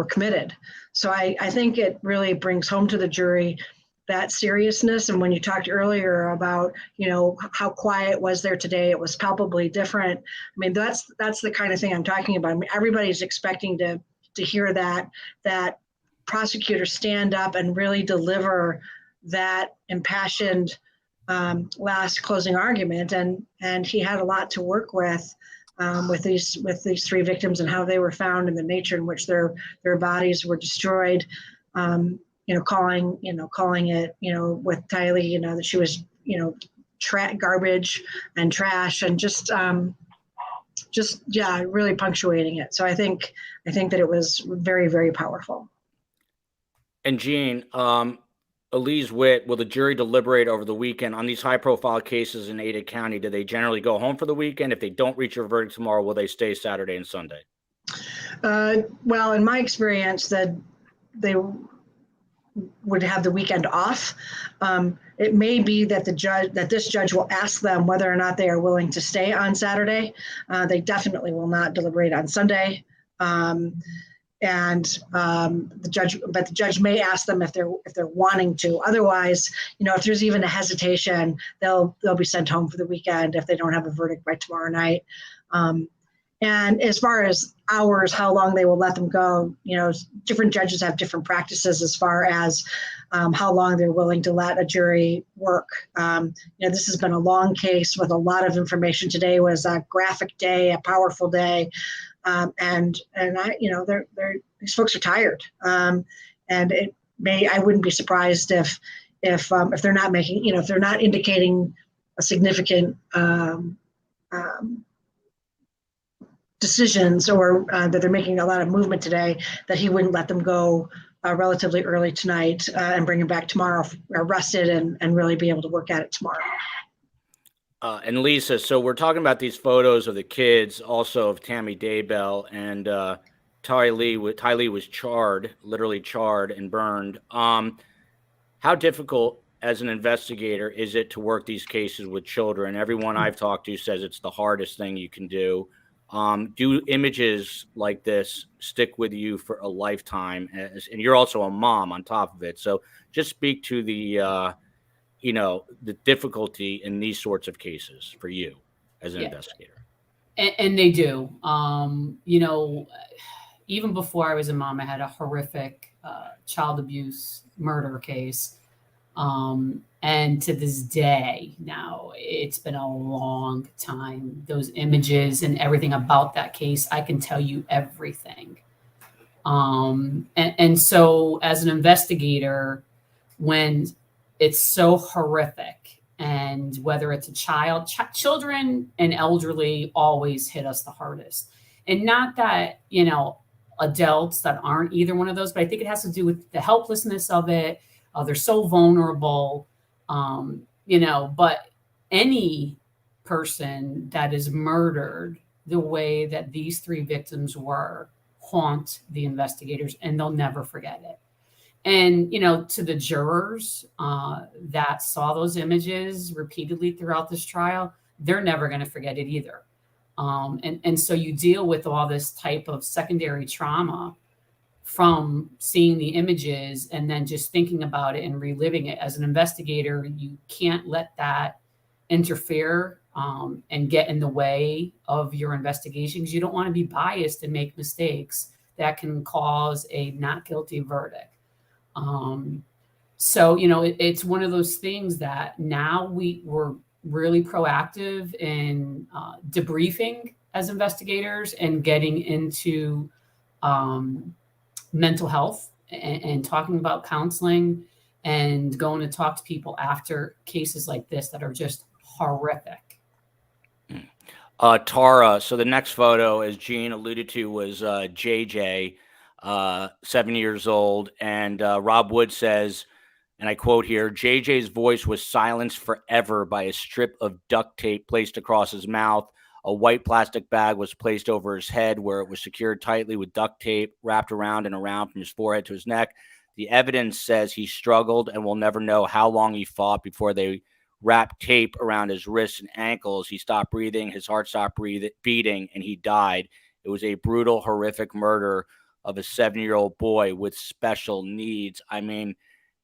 committed. So I think it really brings home to the jury that seriousness. And when you talked earlier about how quiet was there today, it was palpably different. I mean, that's the kind of thing I'm talking about. I mean, everybody's expecting to hear that prosecutor stand up and really deliver that impassioned last closing argument, and he had a lot to work with these three victims and how they were found and the nature in which their bodies were destroyed. Calling it with Tylee, that she was garbage and trash, and just really punctuating it. So I think that it was very, very powerful.
And Gene, Elise Witt, will the jury deliberate over the weekend on these high-profile cases in Ada County? Do they generally go home for the weekend? If they don't reach a verdict tomorrow, will they stay Saturday and Sunday?
Well, in my experience, that they would have the weekend off. It may be that this judge will ask them whether or not they are willing to stay on Saturday. They definitely will not deliberate on Sunday. The judge may ask them if they're wanting to. Otherwise, if there's even a hesitation, they'll be sent home for the weekend if they don't have a verdict by tomorrow night. And as far as hours, how long they will let them go, different judges have different practices as far as how long they're willing to let a jury work. This has been a long case with a lot of information. Today was a graphic day, a powerful day. And these folks are tired, and I wouldn't be surprised if they're not making, if they're not indicating a significant decisions or that they're making a lot of movement today, that he wouldn't let them go relatively early tonight and bring him back tomorrow, arrested, and really be able to work at it tomorrow.
And Lisa, so we're talking about these photos of the kids, also of Tammy Daybell, and Ty Lee was charred, literally charred and burned. How difficult as an investigator is it to work these cases with children? Everyone I've talked to says it's the hardest thing you can do. Do images like this stick with you for a lifetime? And you're also a mom on top of it. So just speak to the difficulty in these sorts of cases for you as an investigator.
And they do. Even before I was a mom, I had a horrific child abuse murder case. And to this day now, it's been a long time. Those images and everything about that case, I can tell you everything. And so as an investigator, when it's so horrific, and whether it's a child, children and elderly always hit us the hardest. And not that, adults that aren't either one of those, but I think it has to do with the helplessness of it. They're so vulnerable, but any person that is murdered the way that these three victims were haunt the investigators, and they'll never forget it. And, to the jurors that saw those images repeatedly throughout this trial, they're never going to forget it either. And so you deal with all this type of secondary trauma from seeing the images and then just thinking about it and reliving it. As an investigator, you can't let that interfere and get in the way of your investigations. You don't want to be biased and make mistakes that can cause a not guilty verdict. So, it's one of those things that now we're really proactive in debriefing as investigators and getting into mental health and talking about counseling and going to talk to people after cases like this that are just horrific.
Tara, so the next photo, as Jean alluded to, was JJ, 7 years old. And Rob Wood says, and I quote here, JJ's voice was silenced forever by a strip of duct tape placed across his mouth. A white plastic bag was placed over his head where it was secured tightly with duct tape wrapped around and around from his forehead to his neck. The evidence says he struggled and we'll never know how long he fought before they wrapped tape around his wrists and ankles. He stopped breathing, his heart stopped beating, and he died. It was a brutal, horrific murder of a 7-year-old boy with special needs. I mean,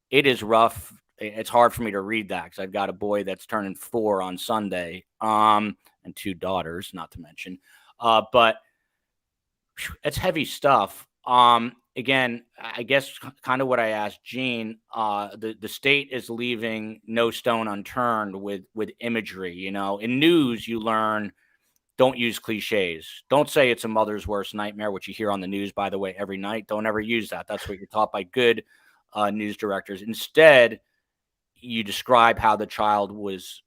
it is rough. It's hard for me to read that because I've got a boy that's turning 4 on Sunday, and 2 daughters, not to mention. But it's heavy stuff. Again, I guess kind of what I asked Jean, the state is leaving no stone unturned with imagery. In news, you learn, don't use cliches. Don't say it's a mother's worst nightmare, which you hear on the news, by the way, every night. Don't ever use that. That's what you're taught by good news directors. Instead, you describe how the child was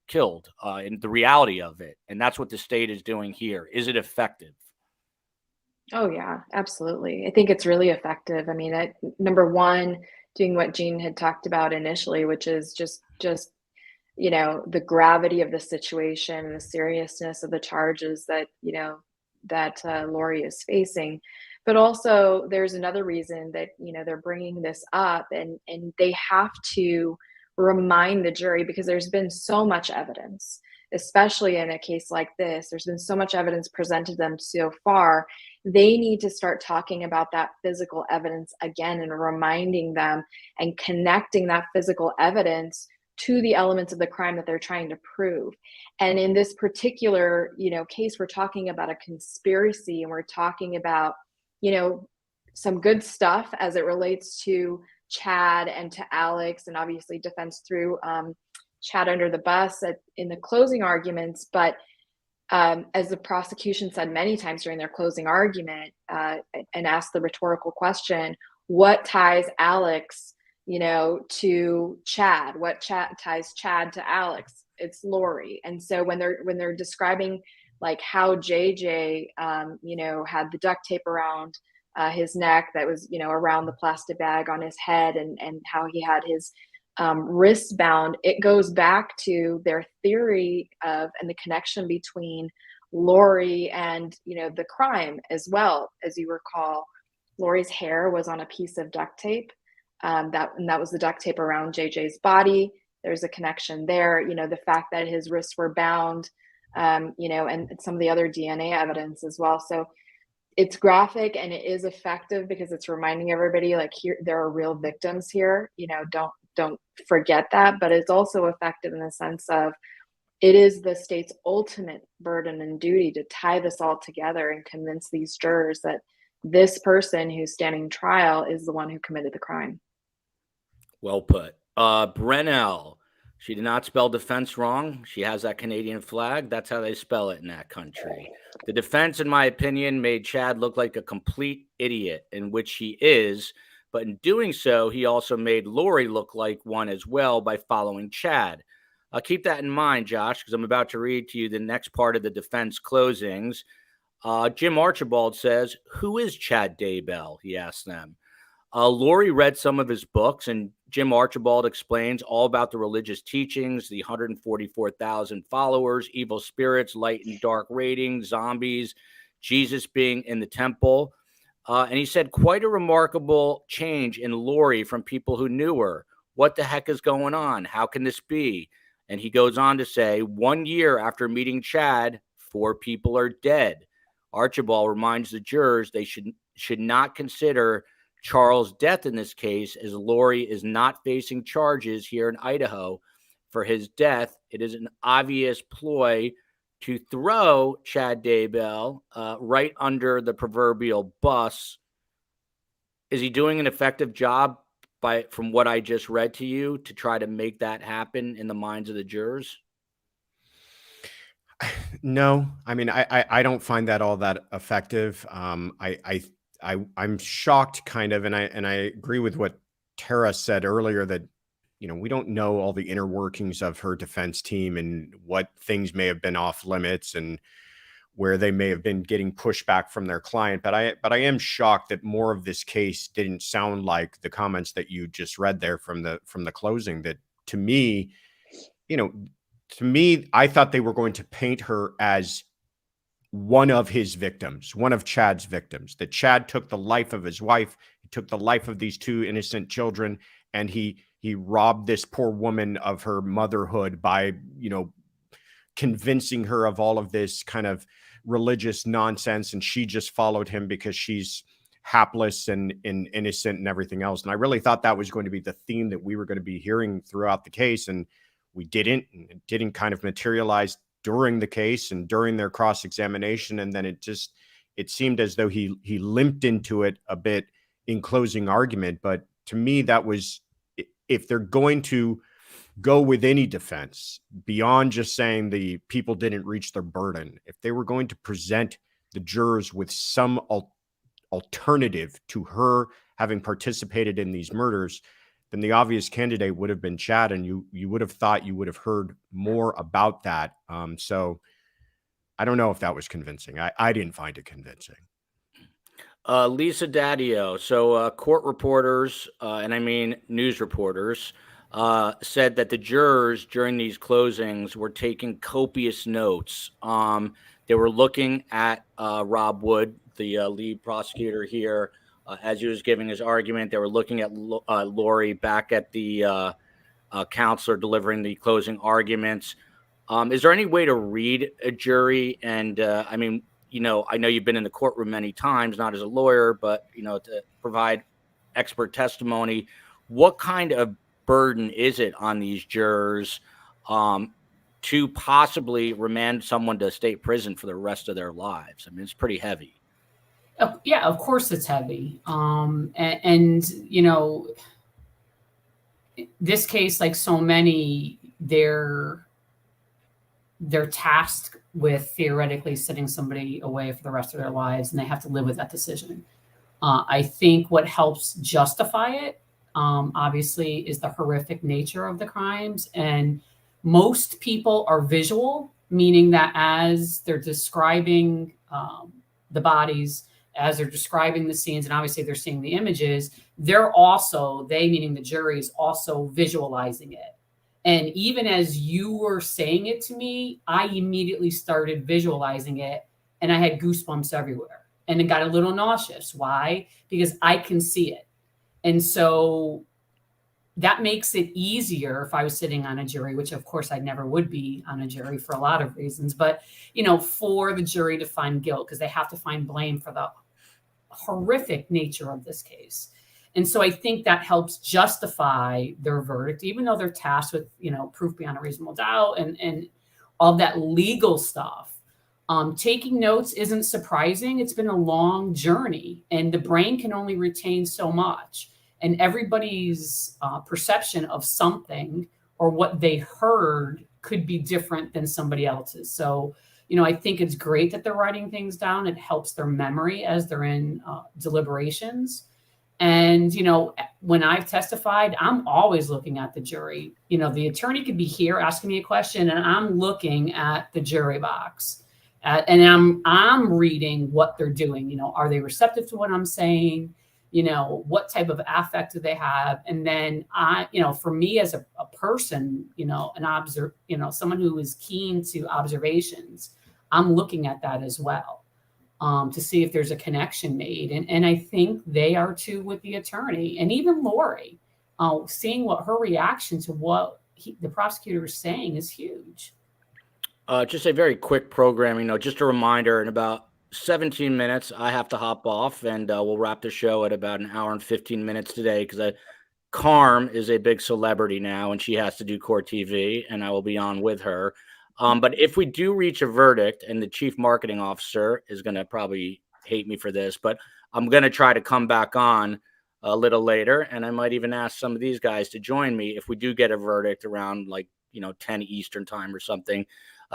killed and the reality of it. And that's what the state is doing here. Is it effective?
Oh, yeah, absolutely. I think it's really effective. I mean, number one, doing what Jean had talked about initially, which is just the gravity of the situation and the seriousness of the charges that Lori is facing. But also there's another reason that, they're bringing this up and they have to remind the jury, because there's been so much evidence, especially in a case like this. There's been so much evidence presented to them so far. They need to start talking about that physical evidence again and reminding them and connecting that physical evidence to the elements of the crime that they're trying to prove. And in this particular, case, we're talking about a conspiracy, and we're talking about, some good stuff as it relates to Chad and to Alex, and obviously defense threw Chad under the bus in the closing arguments. But as the prosecution said many times during their closing argument, and asked the rhetorical question, what ties Alex, to Chad? What ties Chad to Alex? It's Lori. And so when they're describing like how JJ, had the duct tape around his neck that was, around the plastic bag on his head, and how he had his wrists bound. It goes back to their theory of, and the connection between Lori and, the crime as well. As you recall, Lori's hair was on a piece of duct tape. That was the duct tape around JJ's body. There's a connection there. The fact that his wrists were bound, and some of the other DNA evidence as well. So it's graphic and it is effective because it's reminding everybody, like, here, there are real victims here. Don't forget that. But it's also effective in the sense of, it is the state's ultimate burden and duty to tie this all together and convince these jurors that this person who's standing trial is the one who committed the crime.
Well put. Brennell, she did not spell defense wrong. She has that Canadian flag. That's how they spell it in that country. The defense, in my opinion, made Chad look like a complete idiot, in which he is. But in doing so, he also made Lori look like one as well by following Chad. Keep that in mind, Josh, because I'm about to read to you the next part of the defense closings. Jim Archibald says, "Who is Chad Daybell?" he asked them. Lori read some of his books, and Jim Archibald explains all about the religious teachings, the 144,000 followers, evil spirits, light and dark ratings, zombies, Jesus being in the temple. And he said, quite a remarkable change in Lori from people who knew her. What the heck is going on? How can this be? And he goes on to say, 1 year after meeting Chad, 4 people are dead. Archibald reminds the jurors they should not consider Charles' death in this case, as Lori is not facing charges here in Idaho for his death. It is an obvious ploy to throw Chad Daybell right under the proverbial bus. Is he doing an effective job from what I just read to you to try to make that happen in the minds of the jurors?
No, I mean, I don't find that all that effective. I'm shocked, kind of, and I agree with what Tara said earlier, that we don't know all the inner workings of her defense team and what things may have been off limits and where they may have been getting pushback from their client. But I am shocked that more of this case didn't sound like the comments that you just read there from the closing. That to me, I thought they were going to paint her as one of his victims, one of Chad's victims, that Chad took the life of his wife, he took the life of these 2 innocent children, and he robbed this poor woman of her motherhood by, convincing her of all of this kind of religious nonsense. And she just followed him because she's hapless and innocent and everything else. And I really thought that was going to be the theme that we were going to be hearing throughout the case. And we didn't, and it didn't kind of materialize during the case and during their cross-examination. And then it seemed as though he limped into it a bit in closing argument. But to me, that was, if they're going to go with any defense beyond just saying the people didn't reach their burden, if they were going to present the jurors with some alternative to her having participated in these murders, then the obvious candidate would have been Chad, and you would have thought you would have heard more about that. So I don't know if that was convincing. I didn't find it convincing.
Lisa DADIO. So court reporters, and I mean news reporters, said that the jurors during these closings were taking copious notes. They were looking at Rob Wood, the lead prosecutor here, as he was giving his argument. They were looking at Lori back at the counselor delivering the closing arguments. Is there any way to read a jury? And I mean, I know you've been in the courtroom many times, not as a lawyer, but, to provide expert testimony. What kind of burden is it on these jurors to possibly remand someone to state prison for the rest of their lives? I mean, it's pretty heavy.
Yeah, of course it's heavy. This case, like so many, they're tasked with theoretically sending somebody away for the rest of their lives, and they have to live with that decision. I think what helps justify it, obviously, is the horrific nature of the crimes. And most people are visual, meaning that as they're describing the bodies as they're describing the scenes, and obviously they're seeing the images, they meaning the jury is also visualizing it. And even as you were saying it to me, I immediately started visualizing it, and I had goosebumps everywhere, and it got a little nauseous. Why? Because I can see it. And so that makes it easier if I was sitting on a jury, which of course I never would be on a jury for a lot of reasons, but, for the jury to find guilt, because they have to find blame for the horrific nature of this case. And so I think that helps justify their verdict, even though they're tasked with, proof beyond a reasonable doubt and all that legal stuff. Taking notes isn't surprising. It's been a long journey, and the brain can only retain so much. And everybody's perception of something or what they heard could be different than somebody else's. So, I think it's great that they're writing things down. It helps their memory as they're in deliberations. And, when I've testified, I'm always looking at the jury. The attorney could be here asking me a question, and I'm looking at the jury box. And I'm reading what they're doing. Are they receptive to what I'm saying? What type of affect do they have? And then for me as a person, someone who is keen to observations, I'm looking at that as well to see if there's a connection made. And I think they are too with the attorney, and even Lori, seeing what her reaction to what the prosecutor is saying is huge.
Just a very quick programming note, just a reminder, in about 17 minutes, I have to hop off, and we'll wrap the show at about an hour and 15 minutes today, because Carm is a big celebrity now, and she has to do court TV, and I will be on with her. But if we do reach a verdict, and the chief marketing officer is going to probably hate me for this, but I'm going to try to come back on a little later, and I might even ask some of these guys to join me if we do get a verdict around 10 Eastern time or something,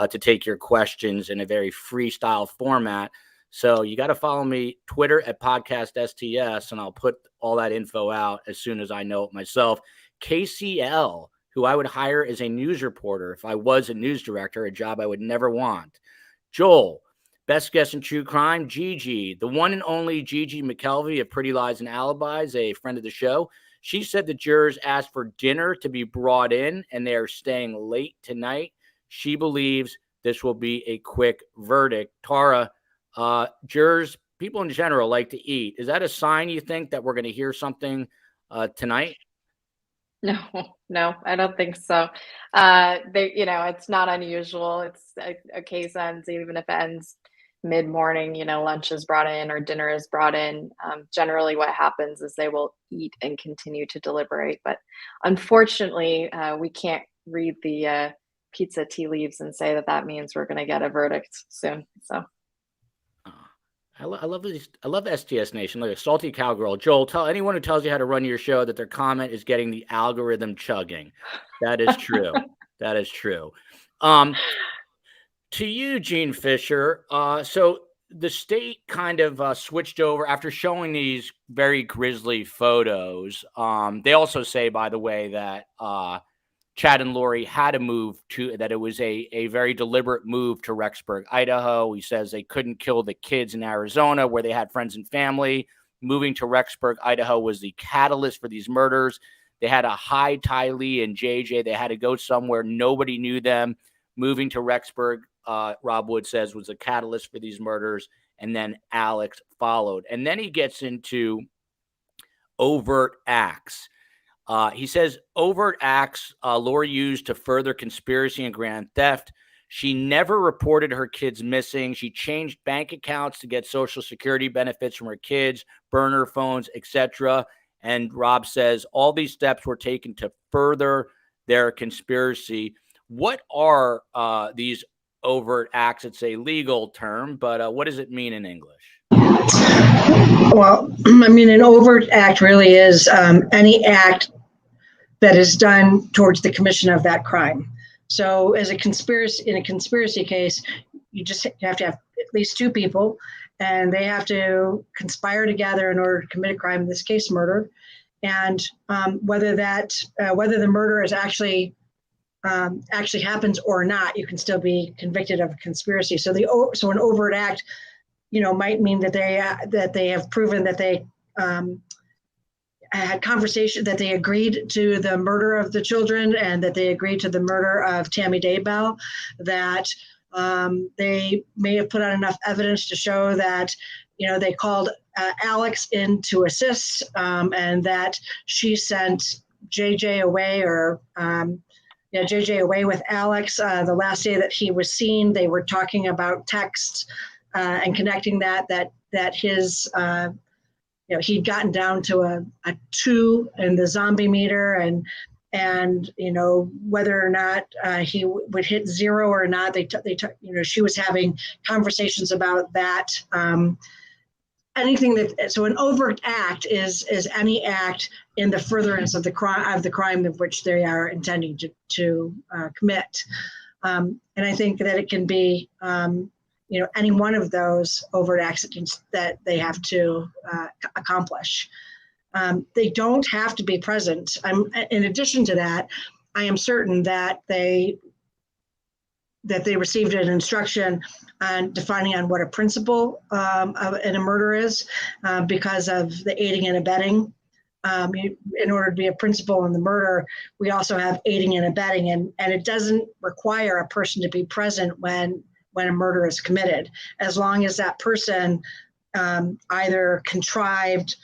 to take your questions in a very freestyle format. So you got to follow me, Twitter at Podcast STS, and I'll put all that info out as soon as I know it myself. KCL, who I would hire as a news reporter if I was a news director, a job I would never want. Joel, best guest in true crime. Gigi, the one and only Gigi McKelvey of Pretty Lies and Alibis, a friend of the show. She said the jurors asked for dinner to be brought in, and they are staying late tonight. She believes this will be a quick verdict. Tara, jurors, people in general like to eat. Is that a sign, you think, that we're going to hear something tonight?
No, I don't think so. It's not unusual. It's a case ends, even if it ends mid-morning, lunch is brought in or dinner is brought in. Generally what happens is they will eat and continue to deliberate. But unfortunately, we can't read the pizza tea leaves and say that means we're going to get a verdict soon. So
I love this. I love STS Nation. Like a salty cowgirl. Joel, tell anyone who tells you how to run your show that their comment is getting the algorithm chugging. That is true. That is true. To you, Gene Fisher. So the state kind of switched over after showing these very grisly photos. They also say, by the way, that Chad and Lori had to move that it was a very deliberate move to Rexburg, Idaho. He says they couldn't kill the kids in Arizona where they had friends and family. Moving to Rexburg, Idaho was the catalyst for these murders. They had to hide Ty Lee and JJ. They had to go somewhere. Nobody knew them. Moving to Rexburg, Rob Wood says, was a catalyst for these murders. And then Alex followed. And then he gets into overt acts. He says overt acts Lori used to further conspiracy and grand theft. She never reported her kids missing. She changed bank accounts to get Social Security benefits from her kids, burner phones, etc. And Rob says all these steps were taken to further their conspiracy. What are these overt acts? It's a legal term, but what does it mean in English?
Well, I mean, an overt act really is any act that is done towards the commission of that crime. So as in a conspiracy case, you just have to have at least two people, and they have to conspire together in order to commit a crime, in this case, murder. And whether the murder is actually happens or not, you can still be convicted of conspiracy. So an overt act, might mean that they have proven that they had conversation, that they agreed to the murder of the children and that they agreed to the murder of Tammy Daybell, that they may have put out enough evidence to show that, they called Alex in to assist, and that she sent JJ away, or JJ away with Alex. The last day that he was seen, they were talking about texts and connecting that his he'd gotten down to a 2 in the zombie meter, and whether or not he would hit 0 or not, she was having conversations about that. So an overt act is any act in the furtherance of the crime of which they are intending to commit. And I think that it can be any one of those overt acts that they have to accomplish. They don't have to be present. In addition to that, I am certain that they received an instruction on defining on what a principle in a murder is, because of the aiding and abetting. In order to be a principal in the murder, we also have aiding and abetting, and it doesn't require a person to be present when a murder is committed, as long as that person either contrived,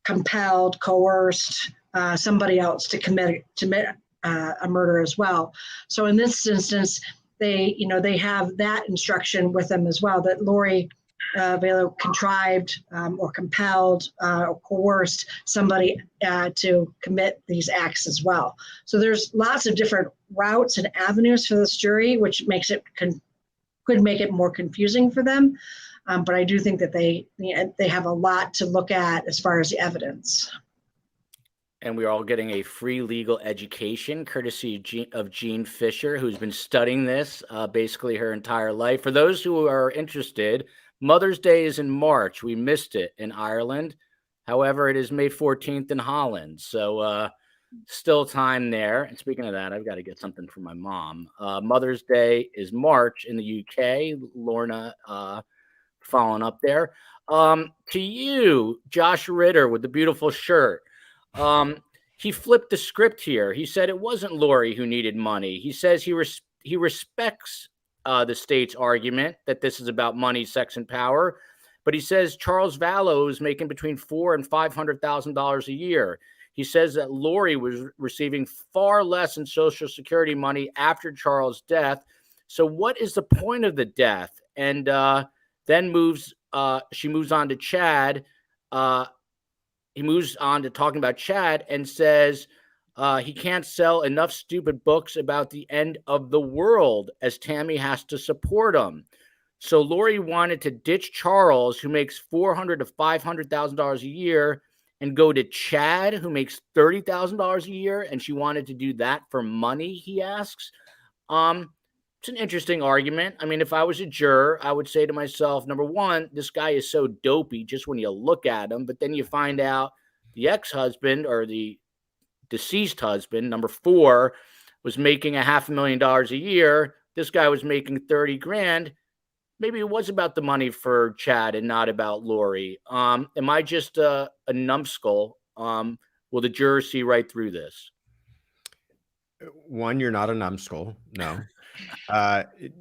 compelled, coerced somebody else to commit a murder as well. So in this instance, they have that instruction with them as well, that Lori Vallow contrived or compelled or coerced somebody to commit these acts as well. So there's lots of different routes and avenues for this jury, which makes it could make it more confusing for them. But I do think that they have a lot to look at as far as the evidence.
And we're all getting a free legal education courtesy of Jean Fisher, who's been studying this basically her entire life. For those who are interested, Mother's Day is in March. We missed it in Ireland. However, it is May 14th in Holland. So still time there. And speaking of that, I've got to get something for my mom. Mother's Day is March in the UK. Lorna following up there. To you, Josh Ritter with the beautiful shirt. He flipped the script here. He said it wasn't Lori who needed money. He says he respects the state's argument that this is about money, sex, and power. But he says Charles Vallow is making between $400,000 and $500,000 a year. He says that Lori was receiving far less in Social Security money after Charles' death. So what is the point of the death? And then she moves on to Chad. He moves on to talking about Chad and says he can't sell enough stupid books about the end of the world as Tammy has to support him. So Lori wanted to ditch Charles, who makes $400,000 to $500,000 a year, and go to Chad, who makes $30,000 a year, and she wanted to do that for money, he asks. It's an interesting argument. I mean, if I was a juror, I would say to myself, number one, this guy is so dopey just when you look at him, but then you find out the ex-husband or the deceased husband, number 4, was making $500,000 a year. This guy was making 30 grand. Maybe it was about the money for Chad and not about Lori. Am I just a numbskull? Will the jurors see right through this?
One, you're not a numbskull. No.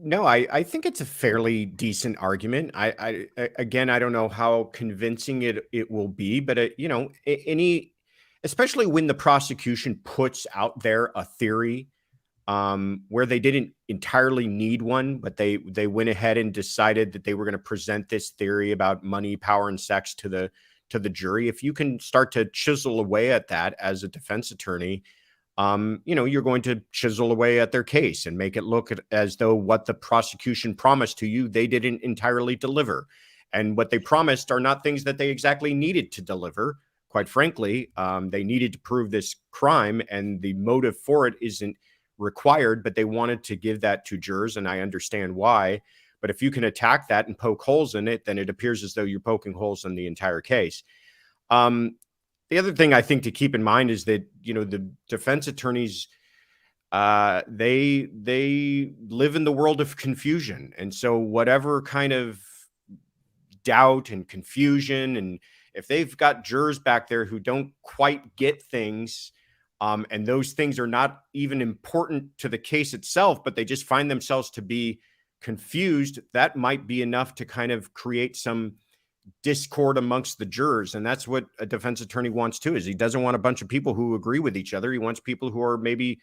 No, I think it's a fairly decent argument. Again, I don't know how convincing it will be, but especially when the prosecution puts out there a theory where they didn't entirely need one, but they went ahead and decided that they were going to present this theory about money, power, and sex to the jury. If you can start to chisel away at that as a defense attorney, you're going to chisel away at their case and make it look as though what the prosecution promised to you, they didn't entirely deliver. And what they promised are not things that they exactly needed to deliver. Quite frankly, they needed to prove this crime, and the motive for it isn't required, but they wanted to give that to jurors, and I understand why. But if you can attack that and poke holes in it, then it appears as though you're poking holes in the entire case. The other thing I think to keep in mind is that, the defense attorneys, they live in the world of confusion. And so whatever kind of doubt and confusion. And if they've got jurors back there who don't quite get things, and those things are not even important to the case itself, but they just find themselves to be confused, that might be enough to kind of create some discord amongst the jurors. And that's what a defense attorney wants too, is he doesn't want a bunch of people who agree with each other. He wants people who are maybe,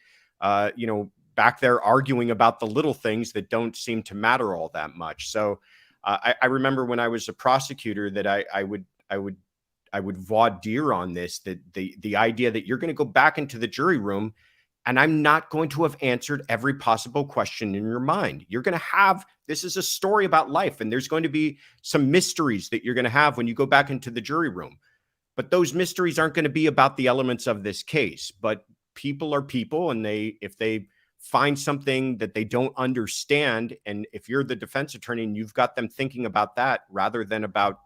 back there arguing about the little things that don't seem to matter all that much. So I remember when I was a prosecutor that I would voir dire on this, that the idea that you're going to go back into the jury room and I'm not going to have answered every possible question in your mind. You're going to have, this is a story about life, and there's going to be some mysteries that you're going to have when you go back into the jury room. But those mysteries aren't going to be about the elements of this case. But people are people, and if they find something that they don't understand, and if you're the defense attorney and you've got them thinking about that rather than about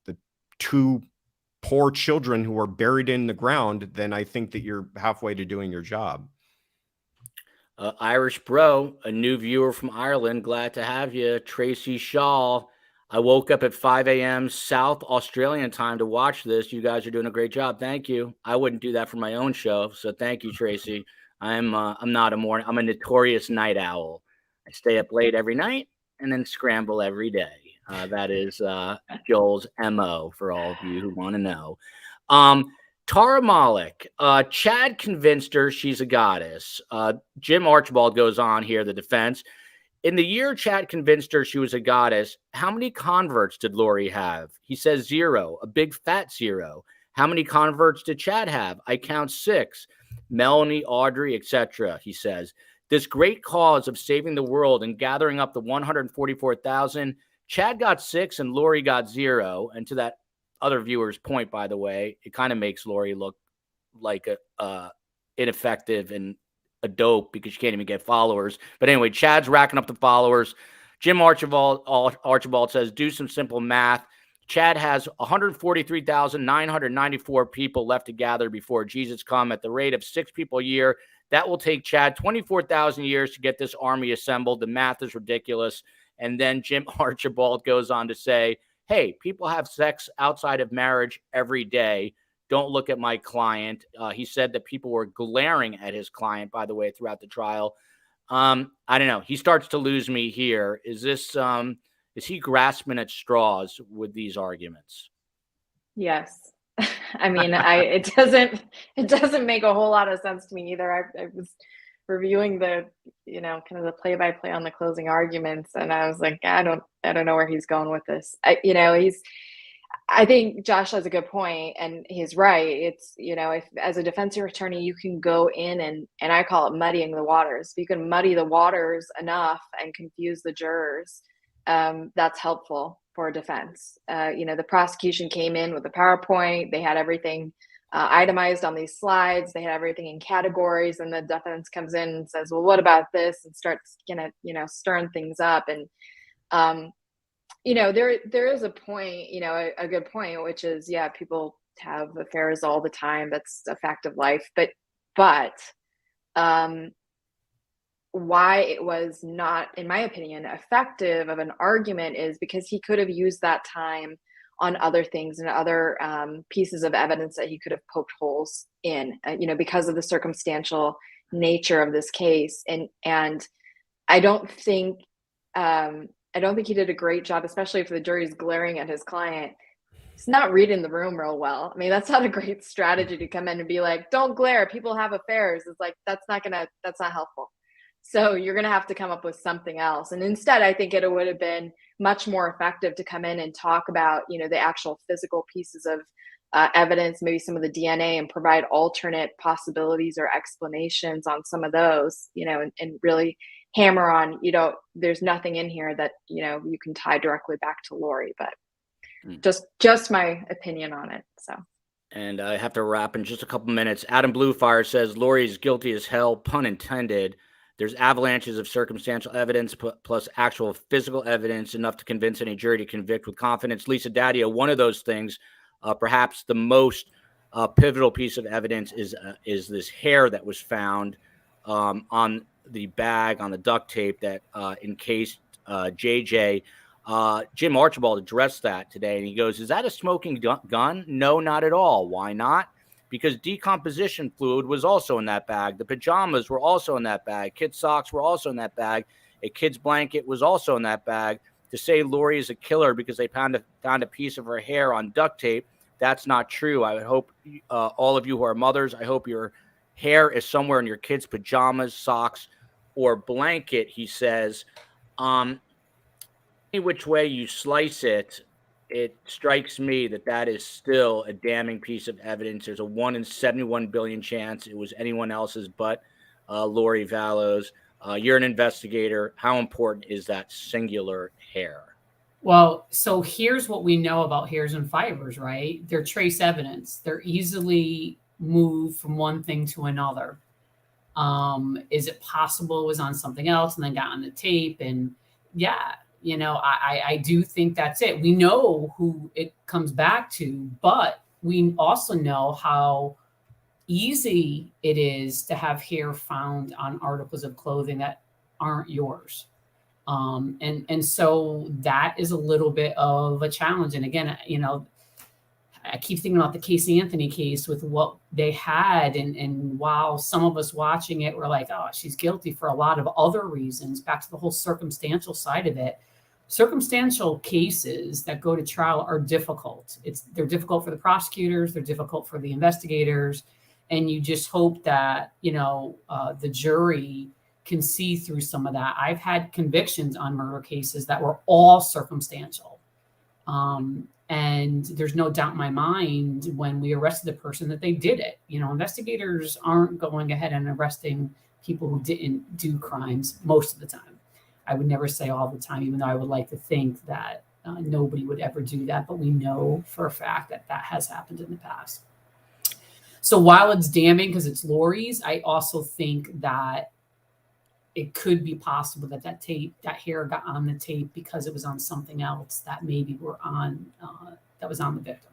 the two poor children who are buried in the ground, then I think that you're halfway to doing your job.
Irish Bro, a new viewer from Ireland. Glad to have you. Tracy Shaw. I woke up at 5 a.m. South Australian time to watch this. You guys are doing a great job. Thank you. I wouldn't do that for my own show. So thank you, Tracy. I'm not a morning. I'm a notorious night owl. I stay up late every night and then scramble every day. That is Joel's MO for all of you who want to know. Tara MALEK, Chad convinced her she's a goddess. Jim Archibald goes on here, the defense. In the year Chad convinced her she was a goddess, how many converts did Lori have? He says 0, a big fat 0. How many converts did Chad have? I count 6. Melanie, Audrey, etc., he says. This great cause of saving the world and gathering up the 144,000, Chad got 6 and Lori got 0. And to that other viewer's point, by the way, it kind of makes Lori look like a ineffective and a dope because she can't even get followers. But anyway, Chad's racking up the followers. Jim Archibald says, do some simple math. Chad has 143,994 people left to gather before Jesus come at the rate of 6 people a year. That will take Chad 24,000 years to get this army assembled. The math is ridiculous. And then Jim Archibald goes on to say, hey, people have sex outside of marriage every day. Don't look at my client. He said that people were glaring at his client, by the way, throughout the trial. I don't know. He starts to lose me here. Is he grasping at straws with these arguments?
Yes. I mean, it doesn't make a whole lot of sense to me either. I was reviewing the, kind of the play-by-play on the closing arguments, and I was like, I don't know where he's going with this. I think Josh has a good point, and he's right. It's, if as a defense attorney, you can go in and I call it muddying the waters. If you can muddy the waters enough and confuse the jurors, that's helpful for a defense. The prosecution came in with a PowerPoint. They had everything itemized on these slides. They had everything in categories, and the defense comes in and says, well, what about this? And starts stirring things up. And there is a point, a good point, which is, yeah, people have affairs all the time. That's a fact of life. But why it was not, in my opinion, effective of an argument is because he could have used that time on other things and other pieces of evidence that he could have poked holes in, because of the circumstantial nature of this case. And I don't think he did a great job, especially if the jury's glaring at his client. He's not reading the room real well. I mean, that's not a great strategy to come in and be like, don't glare, people have affairs. It's like, that's not helpful. So you're going to have to come up with something else. And instead, I think it would have been much more effective to come in and talk about, the actual physical pieces of evidence, maybe some of the DNA, and provide alternate possibilities or explanations on some of those, and really hammer on, there's nothing in here that, you can tie directly back to Lori, but just my opinion on it. So.
And I have to wrap in just a couple minutes. Adam Bluefire says Lori's guilty as hell, pun intended. There's avalanches of circumstantial evidence plus actual physical evidence enough to convince any jury to convict with confidence. Lisa Dadio, one of those things, perhaps the most pivotal piece of evidence is this hair that was found on the bag, on the duct tape that encased JJ. Jim Archibald addressed that today, and he goes, is that a smoking gun? No, not at all. Why not? Because decomposition fluid was also in that bag. The pajamas were also in that bag. Kids' socks were also in that bag. A kid's blanket was also in that bag. To say Lori is a killer because they found a piece of her hair on duct tape, that's not true. I would hope all of you who are mothers, I hope your hair is somewhere in your kids' pajamas, socks, or blanket, he says. Any which way you slice it, it strikes me that is still a damning piece of evidence. There's a 1 in 71 billion chance it was anyone else's but Lori Vallow's. You're an investigator. How important is that singular hair?
Well, so here's what we know about hairs and fibers, right? They're trace evidence. They're easily moved from one thing to another. Is it possible it was on something else and then got on the tape? And yeah, I do think that's it. We know who it comes back to, but we also know how easy it is to have hair found on articles of clothing that aren't yours. And so that is a little bit of a challenge. And again, I keep thinking about the Casey Anthony case with what they had. And while some of us watching it were like, oh, she's guilty for a lot of other reasons, back to the whole circumstantial side of it. Circumstantial cases that go to trial are difficult. They're difficult for the prosecutors. They're difficult for the investigators. And you just hope that, the jury can see through some of that. I've had convictions on murder cases that were all circumstantial. And there's no doubt in my mind when we arrested the person that they did it. Investigators aren't going ahead and arresting people who didn't do crimes most of the time. I would never say all the time, even though I would like to think that nobody would ever do that. But we know for a fact that has happened in the past. So while it's damning because it's Lori's, I also think that it could be possible that that hair got on the tape because it was on something else that maybe that was on the victim.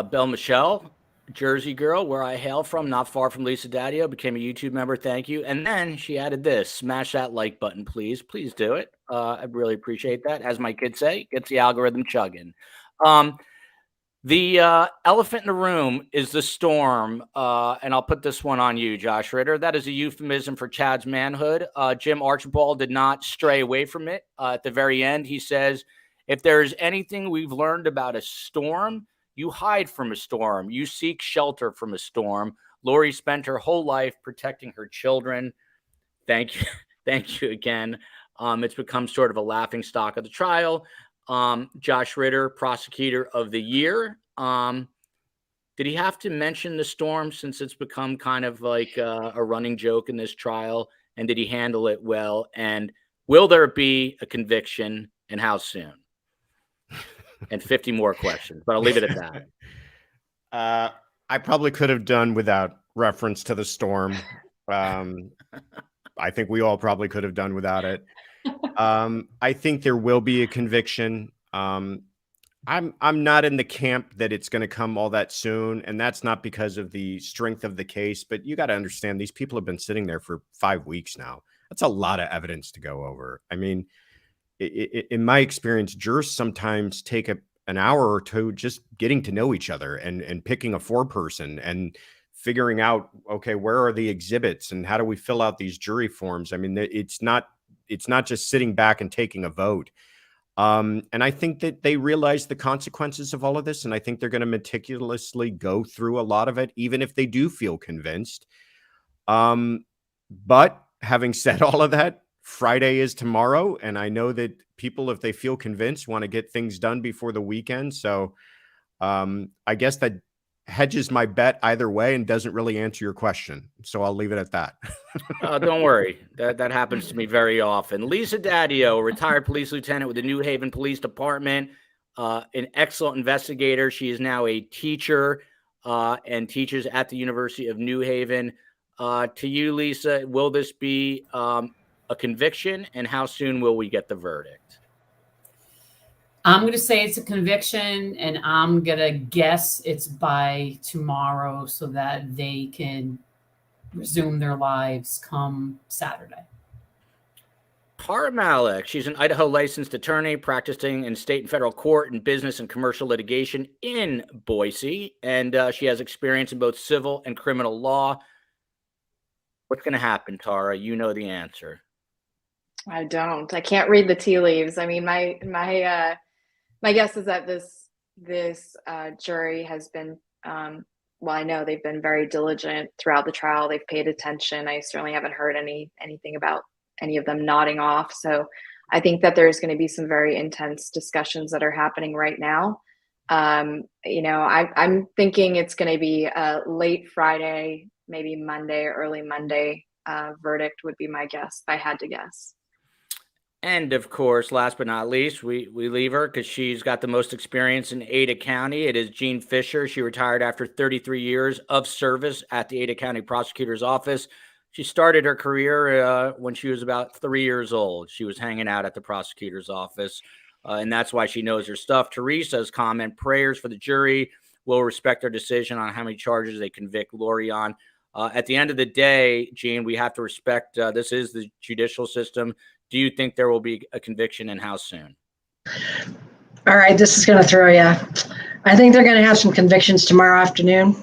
Belle Michelle, Jersey girl, where I hail from, not far from Lisa DADIO, became a YouTube member. Thank you. And then she added this: smash that like button, please. Please do it. I really appreciate that. As my kids say, gets the algorithm chugging. The elephant in the room is the storm. And I'll put this one on you, Josh Ritter. That is a euphemism for Chad's manhood. Jim Archibald did not stray away from it. At the very end, he says, if there's anything we've learned about a storm, you hide from a storm. You seek shelter from a storm. Lori spent her whole life protecting her children. Thank you. Thank you again. It's become sort of a laughing stock of the trial. Josh Ritter, Prosecutor of the Year. Did he have to mention the storm since it's become kind of like a running joke in this trial? And did he handle it well? And will there be a conviction, and how soon? And 50 more questions, but I'll leave it at that.
I probably could have done without reference to the storm. I think we all probably could have done without it. I think there will be a conviction. I'm not in the camp that it's going to come all that soon, and that's not because of the strength of the case. But you got to understand, these people have been sitting there for 5 weeks now. That's a lot of evidence to go over. I mean, in my experience, jurors sometimes take an hour or two just getting to know each other and picking a foreperson and figuring out, okay, where are the exhibits and how do we fill out these jury forms? I mean, it's not just sitting back and taking a vote. And I think that they realize the consequences of all of this. And I think they're going to meticulously go through a lot of it, even if they do feel convinced. But having said all of that, Friday is tomorrow. And I know that people, if they feel convinced, want to get things done before the weekend. So I guess that hedges my bet either way and doesn't really answer your question. So I'll leave it at that.
Don't worry. That happens to me very often. Lisa DADIO, a retired police lieutenant with the New Haven Police Department, an excellent investigator. She is now a teacher and teaches at the University of New Haven. To you, Lisa, will this be a conviction, and how soon will we get the verdict?
I'm going to say it's a conviction, and I'm going to guess it's by tomorrow so that they can resume their lives come Saturday.
Tara MALEK. She's an Idaho licensed attorney practicing in state and federal court in business and commercial litigation in Boise. And she has experience in both civil and criminal law. What's going to happen, Tara? You know the answer.
I don't. I can't read the tea leaves. I mean, my guess is that this jury has been, well, I know they've been very diligent throughout the trial. They've paid attention. I certainly haven't heard anything about any of them nodding off. So I think that there's going to be some very intense discussions that are happening right now. You know, I'm thinking it's going to be a late Friday, maybe Monday or early Monday verdict would be my guess if I had to guess.
And of course, last but not least, we leave her because she's got the most experience in Ada County. It is Jean Fisher. She retired after 33 years of service at the Ada County Prosecutor's Office. She started her career when she was about 3 years old. She was hanging out at the prosecutor's office, and that's why she knows her stuff. Teresa's comment, prayers for the jury, will respect their decision on how many charges they convict Lori on. At the end of the day, Jean, we have to respect this is the judicial system. Do you think there will be a conviction, and how soon?
All right, this is going to throw you. I think they're going to have some convictions tomorrow afternoon,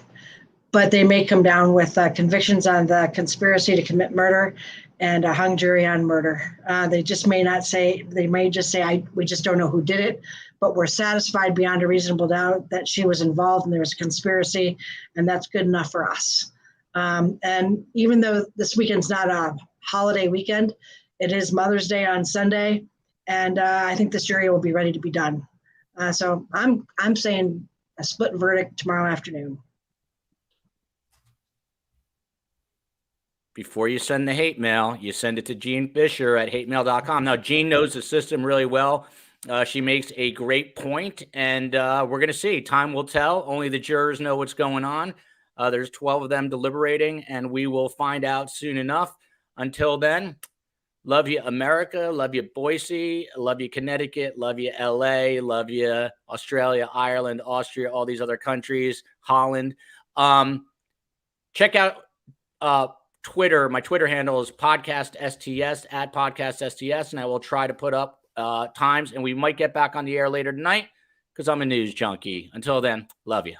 but they may come down with convictions on the conspiracy to commit murder and a hung jury on murder. They just may not say, they may just say, we just don't know who did it, but we're satisfied beyond a reasonable doubt that she was involved and there was a conspiracy, and that's good enough for us. And even though this weekend's not a holiday weekend, it is Mother's Day on Sunday, and I think this jury will be ready to be done. So I'm saying a split verdict tomorrow afternoon.
Before you send the hate mail, you send it to Jean Fisher at hatemail.com. Now, Jean knows the system really well. She makes a great point, and we're going to see. Time will tell. Only the jurors know what's going on. There's 12 of them deliberating, and we will find out soon enough. Until then, love you, America. Love you, Boise. Love you, Connecticut. Love you, LA. Love you, Australia, Ireland, Austria, all these other countries, Holland. Check out Twitter. My Twitter handle is podcaststs, at podcaststs, and I will try to put up times, and we might get back on the air later tonight because I'm a news junkie. Until then, love you.